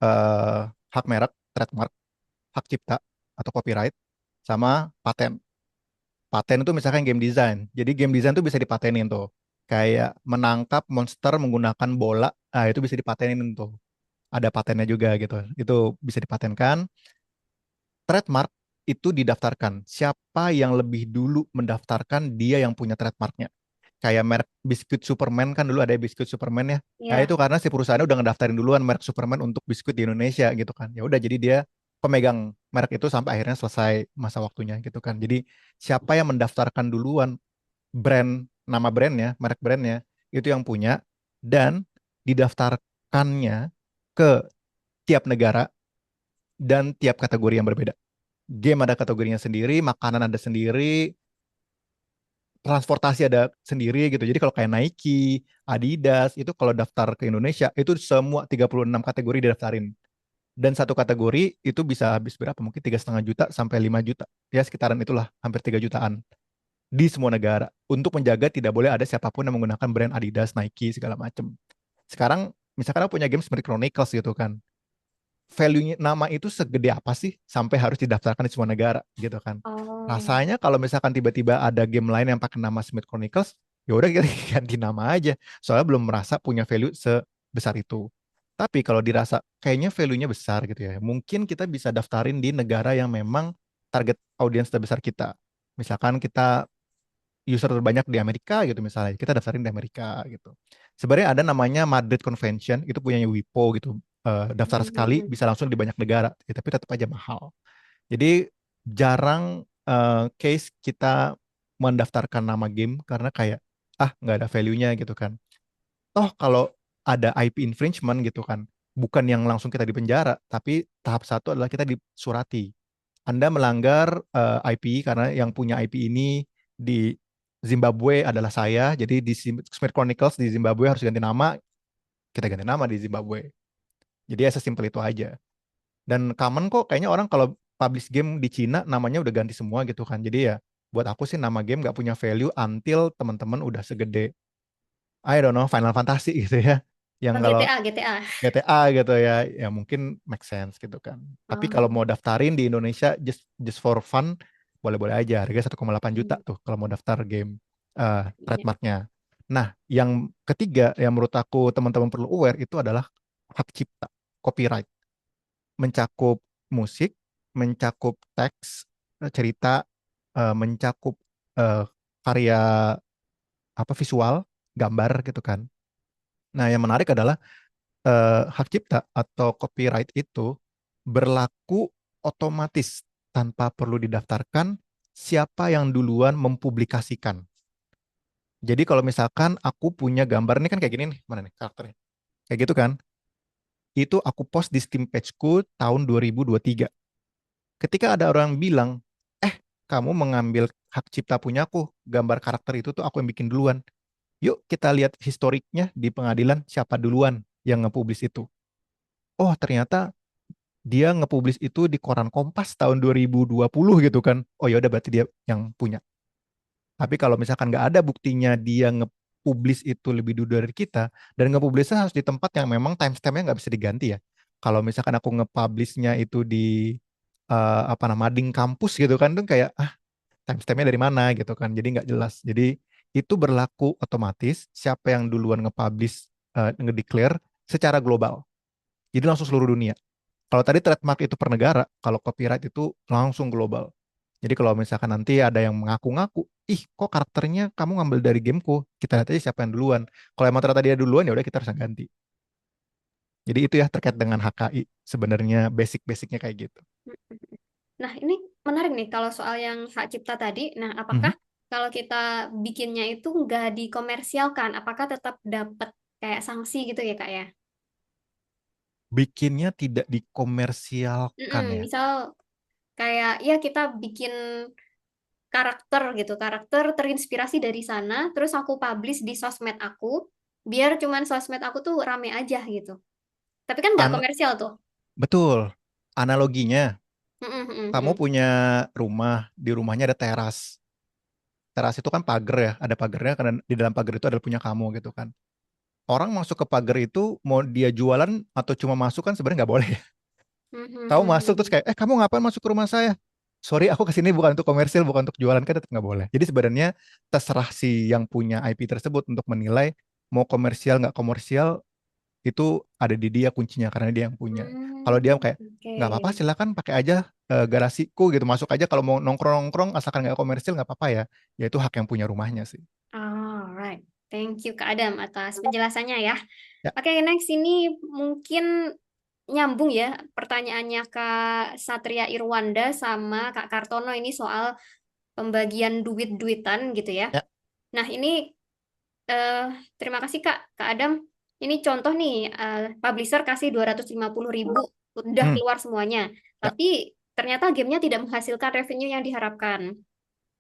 Eh, hak merek, trademark, hak cipta atau copyright, sama paten. Paten itu misalkan game design. Jadi game design itu bisa dipatenin tuh. Kayak menangkap monster menggunakan bola, itu bisa dipatenin tuh. Ada patennya juga gitu. Itu bisa dipatenkan. trademark itu didaftarkan. Siapa yang lebih dulu mendaftarkan, dia yang punya trademarknya. Kayak merek biskuit Superman kan dulu ada biskuit Superman ya. Nah itu Ya. karena si perusahaannya udah ngedaftarin duluan merek Superman untuk biskuit di Indonesia gitu kan. Ya udah jadi dia pemegang merek itu sampai akhirnya selesai masa waktunya gitu kan. Jadi siapa yang mendaftarkan duluan nama brandnya, merek brandnya itu yang punya dan didaftarkannya ke tiap negara dan tiap kategori yang berbeda. Game ada kategorinya sendiri, makanan ada sendiri, transportasi ada sendiri gitu. Jadi kalau kayak Nike, Adidas itu kalau daftar ke Indonesia itu semua 36 kategori didaftarin. Dan satu kategori itu bisa habis berapa? Mungkin 3,5 juta sampai 5 juta. Ya sekitaran itulah, hampir 3 jutaan di semua negara untuk menjaga tidak boleh ada siapapun yang menggunakan brand Adidas, Nike segala macam. Sekarang misalkan aku punya game seperti Chronicles gitu kan, value-nya nama itu segede apa sih sampai harus didaftarkan di semua negara gitu kan. Oh. Rasanya kalau misalkan tiba-tiba ada game lain yang pakai nama Smith Chronicles, ya udah kita ganti nama aja. Soalnya belum merasa punya value sebesar itu. Tapi kalau dirasa kayaknya value-nya besar gitu ya, mungkin kita bisa daftarin di negara yang memang target audiens terbesar kita. Misalkan kita user terbanyak di Amerika gitu misalnya, kita daftarin di Amerika gitu. Sebenarnya ada namanya Madrid Convention, itu punyanya Wipo gitu. Daftar sekali Mhm. bisa langsung di banyak negara, ya, tapi tetap aja mahal. Jadi jarang case kita mendaftarkan nama game karena kayak nggak ada value-nya gitu kan. Toh kalau ada IP infringement gitu kan, bukan yang langsung kita dipenjara, tapi tahap satu adalah kita disurati. Anda melanggar IP karena yang punya IP ini di Zimbabwe adalah saya. Jadi di Smith Chronicles di Zimbabwe harus ganti nama, kita ganti nama di Zimbabwe. Jadi ya sesimpel itu aja. Dan common kok kayaknya orang kalau publish game di Cina namanya udah ganti semua gitu kan. Jadi ya buat aku sih nama game nggak punya value until teman-teman udah segede I don't know Final Fantasy gitu ya. Yang Oh, kalau GTA, GTA. GTA gitu ya mungkin make sense gitu kan. Tapi kalau Oh. mau daftarin di Indonesia just for fun, boleh-boleh aja. Harga 1,8 juta Hmm. tuh kalau mau daftar game Iya. trademarknya. Nah, yang ketiga yang menurut aku teman-teman perlu aware itu adalah hak cipta, copyright. Mencakup musik, mencakup teks, cerita, mencakup eh, karya apa visual, gambar gitu kan. Nah, yang menarik adalah hak cipta atau copyright itu berlaku otomatis tanpa perlu didaftarkan siapa yang duluan mempublikasikan. Jadi kalau misalkan aku punya gambar ini kan kayak gini nih, mana nih karakternya? Kayak gitu kan? Itu aku post di Steam page-ku tahun 2023. Ketika ada orang bilang, kamu mengambil hak cipta punya aku, gambar karakter itu tuh aku yang bikin duluan. Yuk kita lihat historiknya di pengadilan siapa duluan yang nge-publish itu. Oh, ternyata dia nge-publish itu di koran Kompas tahun 2020 gitu kan. Oh ya udah berarti dia yang punya. Tapi kalau misalkan nggak ada buktinya dia nge-publish itu lebih dulu dari kita dan nge-publishnya harus di tempat yang memang timestampnya nggak bisa diganti ya. Kalau misalkan aku nge-publishnya itu di apa nama mading kampus gitu kan tuh kayak timestampnya dari mana gitu kan. Jadi nggak jelas. Jadi itu berlaku otomatis siapa yang duluan nge-publish nge-declare secara global. Jadi langsung seluruh dunia. Kalau tadi trademark itu per negara, kalau copyright itu langsung global. Jadi kalau misalkan nanti ada yang mengaku-ngaku, ih kok karakternya kamu ngambil dari gameku, kita lihat aja siapa yang duluan. Kalau emang ternyata dia duluan ya udah kita harus ganti. Jadi itu ya terkait dengan HKI sebenarnya basic-basicnya kayak gitu. Nah, ini menarik nih kalau soal yang hak cipta tadi. Nah, Mhm. apakah kalau kita bikinnya itu nggak dikomersialkan, apakah tetap dapat kayak sanksi gitu ya, Kak ya? Bikinnya tidak dikomersialkan ya. Misal kayak ya kita bikin karakter gitu, karakter terinspirasi dari sana, terus aku publish di sosmed aku, biar cuman sosmed aku tuh rame aja gitu. Tapi kan nggak An komersial tuh. betul. Analoginya, Mm-mm, mm-mm, kamu mm. punya rumah, di rumahnya ada teras. Teras itu kan pagar ya, ada pagarnya karena di dalam pagar itu adalah punya kamu gitu kan. Orang masuk ke pagar itu mau dia jualan atau cuma masuk kan sebenarnya nggak boleh. Mhm, Kamu masuk terus mhm. kayak kamu ngapain masuk ke rumah saya? Sorry aku kesini bukan untuk komersil bukan untuk jualan kan tetap nggak boleh. Jadi sebenarnya terserah si yang punya IP tersebut untuk menilai mau komersial nggak komersial itu ada di dia kuncinya karena dia yang punya. Kalau dia kayak Oke. nggak apa-apa silakan pakai aja garasiku gitu, masuk aja kalau mau nongkrong-nongkrong asalkan nggak komersil nggak apa-apa ya. Ya itu hak yang punya rumahnya sih. Alright. Thank you Kak Adam atas penjelasannya ya. Ya, Oke, next ini mungkin nyambung ya pertanyaannya Kak Satria Irwanda sama Kak Kartono ini soal pembagian duit-duitan gitu ya. ya. Nah, ini eh, terima kasih Kak Adam. Ini contoh nih, publisher kasih 250.000 udah Hmm, keluar semuanya. ya. Tapi ternyata gamenya tidak menghasilkan revenue yang diharapkan.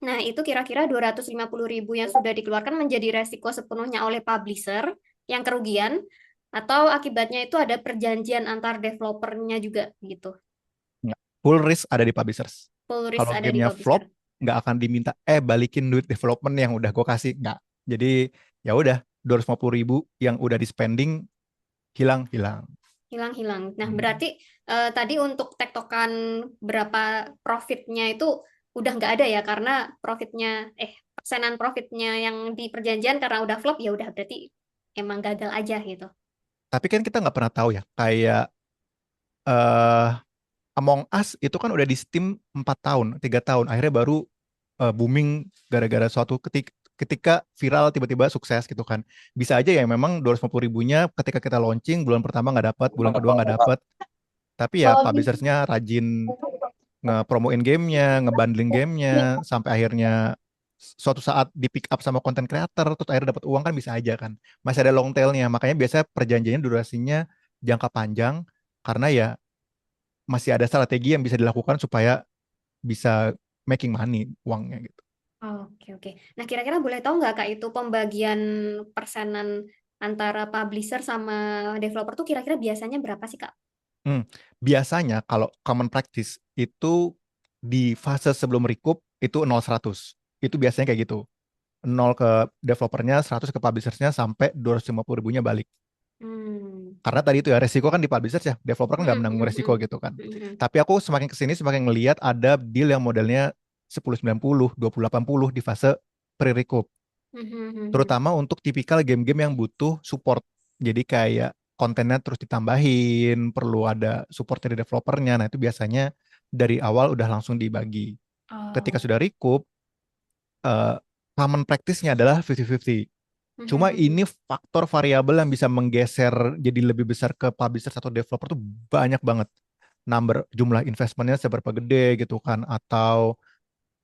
Nah, itu kira-kira 250.000 yang sudah dikeluarkan menjadi resiko sepenuhnya oleh publisher yang kerugian, atau akibatnya itu ada perjanjian antar developernya juga gitu. Nggak. Full risk ada di publishers. Full risk Kalau ada di gamenya publisher. flop, nggak akan diminta, balikin duit development yang udah gue kasih. Nggak. Jadi ya udah, 250.000 yang udah di spending, hilang-hilang. Hilang-hilang. Nah, Hmm. berarti tadi untuk tektokan berapa profitnya itu udah nggak ada ya, karena profitnya, persenan profitnya yang di perjanjian karena udah flop, ya udah berarti emang gagal aja gitu. Tapi kan kita nggak pernah tahu ya, kayak eh Among Us itu kan udah di Steam 4 tahun, 3 tahun, akhirnya baru booming gara-gara suatu ketika viral tiba-tiba sukses gitu kan. Bisa aja ya memang 250 ribunya ketika kita launching bulan pertama nggak dapat, bulan kedua nggak dapat. Tapi ya publishersnya rajin ngepromoin gamenya, ngebundling gamenya, sampai akhirnya suatu saat di pick up sama konten creator, terus akhirnya dapat uang kan bisa aja kan. Masih ada long tailnya, makanya biasanya perjanjiannya durasinya jangka panjang karena ya masih ada strategi yang bisa dilakukan supaya bisa making money uangnya gitu. Oke, oke. Nah, kira-kira boleh tahu nggak Kak itu pembagian persenan antara publisher sama developer tuh kira-kira biasanya berapa sih Kak? Hmm. Biasanya kalau common practice itu di fase sebelum recoup itu 0-100. Itu biasanya kayak gitu. 0 ke developernya, 100 ke publishersnya sampai 250 ribunya balik. Hmm. Karena tadi itu ya resiko kan di publishers ya, developer kan nggak Hmm, menanggung hmm, resiko hmm. gitu kan. Hmm, hmm. Tapi aku semakin kesini semakin ngelihat ada deal yang modelnya 10-90, 20-80 di fase pre-recoup. Hmm, hmm, hmm, hmm. Terutama untuk tipikal game-game yang butuh support. Jadi kayak kontennya terus ditambahin, perlu ada support dari developernya. Nah itu biasanya dari awal udah langsung dibagi. Ketika Oh. sudah recoup, eh, common practice-nya adalah 50-50. Hmm, hmm, Cuma hmm, hmm. ini faktor variabel yang bisa menggeser jadi lebih besar ke publisher atau developer tuh banyak banget. Jumlah investmentnya seberapa gede gitu kan, atau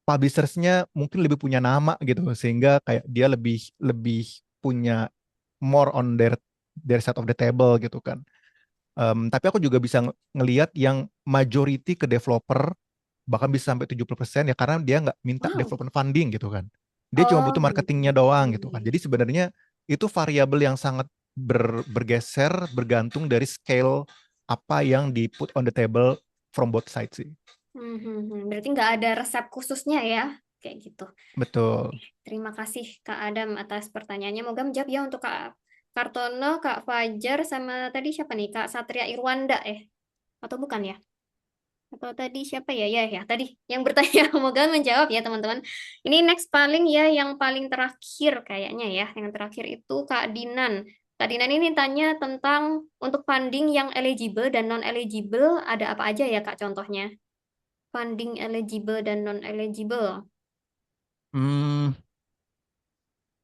publishersnya mungkin lebih punya nama gitu sehingga kayak dia lebih lebih punya more on their side of the table gitu kan. Tapi aku juga bisa ngelihat yang majority ke developer bahkan bisa sampai 70% ya karena dia nggak minta Wow. development funding gitu kan. Dia cuma Oh butuh gitu. marketingnya doang gitu kan. Hmm. Jadi sebenarnya itu variabel yang sangat bergeser bergantung dari scale apa yang di put on the table from both sides sih. Hmm, hmm, hmm. Berarti nggak ada resep khususnya ya, kayak gitu. Betul. Terima kasih Kak Adam atas pertanyaannya. Moga menjawab ya untuk Kak Kartono, Kak Fajar, sama tadi siapa nih? Kak Satria Irwanda atau bukan ya? Atau tadi siapa ya? Ya, ya, tadi yang bertanya. Moga menjawab ya teman-teman. Ini next paling ya, yang paling terakhir kayaknya ya. Yang terakhir itu Kak Dinan. Kak Dinan ini tanya tentang untuk funding yang eligible dan non-eligible ada apa aja ya Kak contohnya? Funding eligible dan non-eligible. Hmm,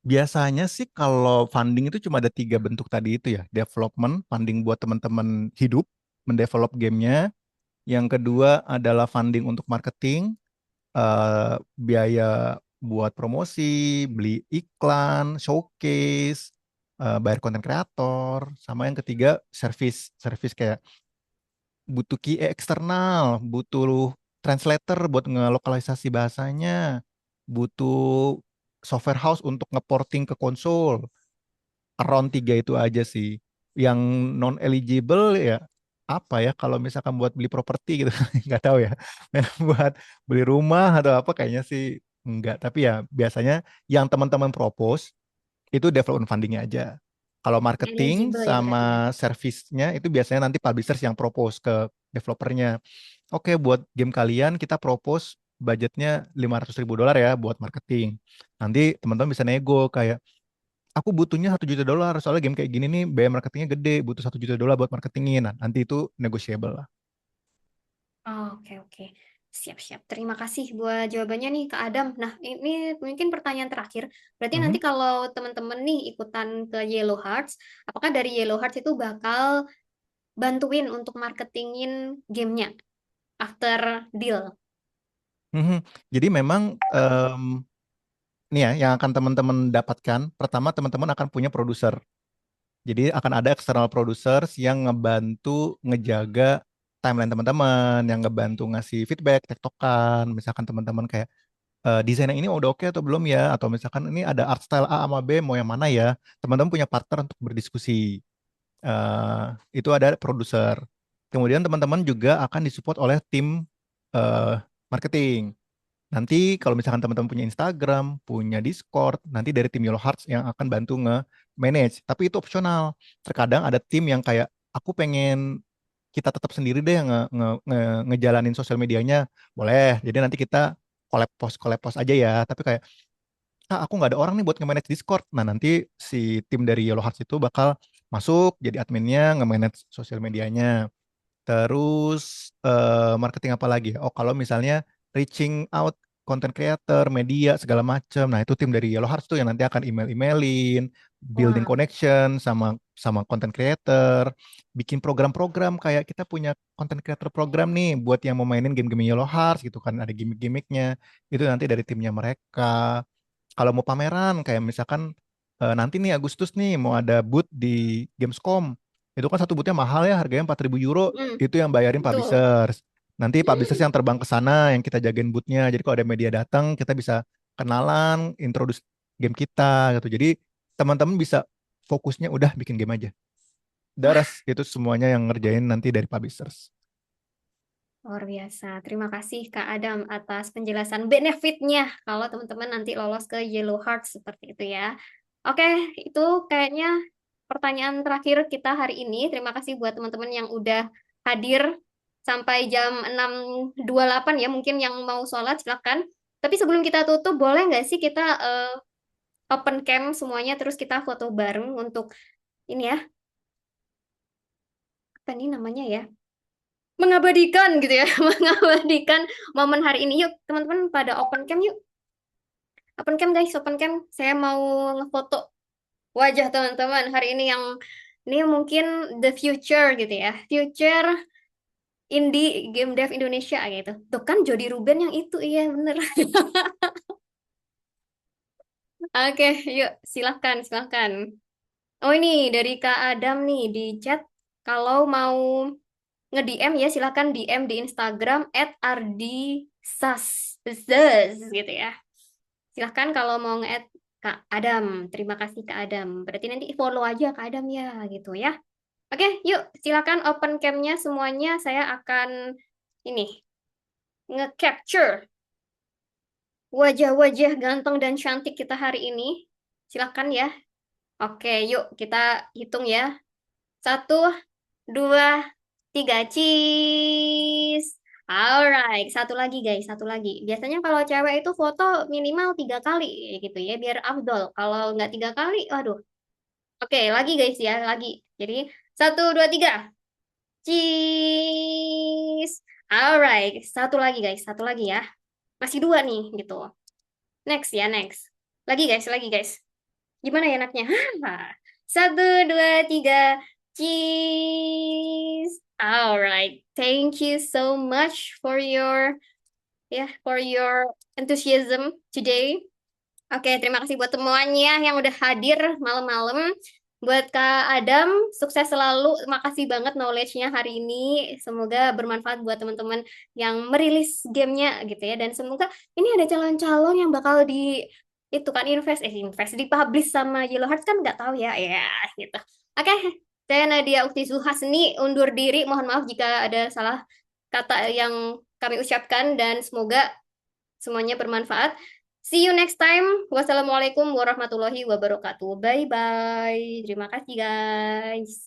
Biasanya sih kalau funding itu cuma ada 3 bentuk tadi itu ya. Development, funding buat teman-teman hidup, mendevelop gamenya. Yang kedua adalah funding untuk marketing, biaya buat promosi, beli iklan, showcase, bayar konten kreator. Sama yang ketiga, service kayak butuh QA eksternal, butuh translator buat ngelokalisasi bahasanya, butuh software house untuk ngeporting ke konsol. Around 3 itu aja sih. Yang non eligible ya apa ya kalau misalkan buat beli properti gitu nggak tahu ya. Buat beli rumah atau apa kayaknya sih enggak. Tapi ya biasanya yang teman-teman propose itu development fundingnya aja. Kalau marketing Eligible ya sama berarti ya. service-nya itu biasanya nanti publishers yang propose ke developernya. Oke, buat game kalian kita propose budgetnya $500.000 ya buat marketing. Nanti teman-teman bisa nego kayak aku butuhnya $1 juta, soalnya game kayak gini nih biaya marketingnya gede, butuh $1 juta buat marketingin. Nah, nanti itu negotiable lah. Oh, oke, oke. Siap-siap. Terima kasih buat jawabannya nih, Kak Adam. Nah, ini mungkin pertanyaan terakhir. Berarti nanti Mhm. kalau teman-teman nih ikutan ke Yellow Hearts, apakah dari Yellow Hearts itu bakal bantuin untuk marketingin gamenya after deal? Mhm. Jadi memang nih ya, yang akan teman-teman dapatkan, pertama teman-teman akan punya produser. Jadi akan ada external producers yang ngebantu ngejaga timeline teman-teman, yang ngebantu ngasih feedback, tektokan, misalkan teman-teman kayak desain yang ini udah oke atau belum ya, atau misalkan ini ada art style A sama B mau yang mana ya, teman-teman punya partner untuk berdiskusi. Eh, itu ada produser. Kemudian teman-teman juga akan disupport oleh tim eh, marketing. Nanti kalau misalkan teman-teman punya Instagram, punya Discord, nanti dari tim Yellow Hearts yang akan bantu nge-manage. Tapi itu opsional. Terkadang ada tim yang kayak, aku pengen kita tetap sendiri deh ngejalanin sosial medianya. Boleh. Jadi nanti kita collab post aja ya. Tapi kayak, ah, aku nggak ada orang nih buat nge-manage Discord. Nah, nanti si tim dari Yellow Hearts itu bakal masuk jadi adminnya, nge-manage sosial medianya. Terus marketing apa lagi ya? Oh, kalau misalnya reaching out content creator, media segala macam. Nah, itu tim dari Yellow Hearts tuh yang nanti akan email-emailin, building Wah, connection sama sama content creator, bikin program-program kayak kita punya content creator program nih buat yang mau mainin game-game Yellow Hearts gitu kan, ada gimmick-gimmicknya. Itu nanti dari timnya mereka. Kalau mau pameran kayak misalkan nanti nih Agustus nih mau ada booth di Gamescom. Itu kan satu bootnya mahal ya, harganya 4.000 euro. hmm, Itu yang bayarin betul. publishers. Nanti publishers Hmm. yang terbang ke sana, yang kita jagain bootnya. Jadi kalau ada media datang, kita bisa kenalan, introduce game kita gitu. Jadi teman-teman bisa fokusnya udah bikin game aja. Daras itu semuanya yang ngerjain nanti dari publishers. Luar biasa. Terima kasih Kak Adam atas penjelasan benefitnya kalau teman-teman nanti lolos ke Yellow Heart seperti itu ya. Oke, itu kayaknya pertanyaan terakhir kita hari ini. Terima kasih buat teman-teman yang udah hadir sampai jam 6.28 ya. Mungkin yang mau sholat silakan. Tapi sebelum kita tutup, boleh nggak sih kita open cam semuanya terus kita foto bareng untuk ini ya, apa nih namanya ya? Mengabadikan gitu ya, mengabadikan momen hari ini. Yuk, teman-teman pada open cam yuk. Open cam guys, open cam. Saya mau ngefoto wajah teman-teman hari ini yang ini mungkin the future gitu ya. Future indie game dev Indonesia gitu. Tuh kan Jody Ruben yang itu, iya bener. Oke, yuk silahkan, silahkan. Oh ini dari Kak Adam nih di chat. Kalau mau nge-DM ya silahkan DM di Instagram @ardisas gitu ya. Silahkan kalau mau nge-add Kak Adam. Terima kasih Kak Adam. Berarti nanti follow aja Kak Adam ya gitu ya. Oke, yuk silakan open cam-nya semuanya. Saya akan ini nge-capture wajah-wajah ganteng dan cantik kita hari ini. Silakan ya. Oke, yuk kita hitung ya. Satu, dua, tiga, cheese. Alright, satu lagi guys, satu lagi. Biasanya kalau cewek itu foto minimal 3 kali gitu ya, biar afdol. Kalau nggak 3 kali, waduh. Oke, lagi guys ya, lagi. Jadi satu, dua, tiga, cheese. Alright, satu lagi guys, satu lagi ya. Masih dua nih gitu. Next ya, next. Lagi guys. Gimana ya enaknya? Satu, dua, tiga, cheese. Alright, thank you so much for your for your enthusiasm today. Oke, terima kasih buat semuanya yang udah hadir malam-malam. Buat Kak Adam, sukses selalu. Makasih banget knowledge-nya hari ini. Semoga bermanfaat buat teman-teman yang merilis gamenya gitu ya. Dan semoga ini ada calon-calon yang bakal di itu kan invest dipublish sama Yellow Hearts kan nggak tahu ya ya gitu. Oke, saya Nadia Ukti Zulhasni undur diri. Mohon maaf jika ada salah kata yang kami ucapkan dan semoga semuanya bermanfaat. See you next time. Wassalamualaikum warahmatullahi wabarakatuh. Bye bye. Terima kasih guys.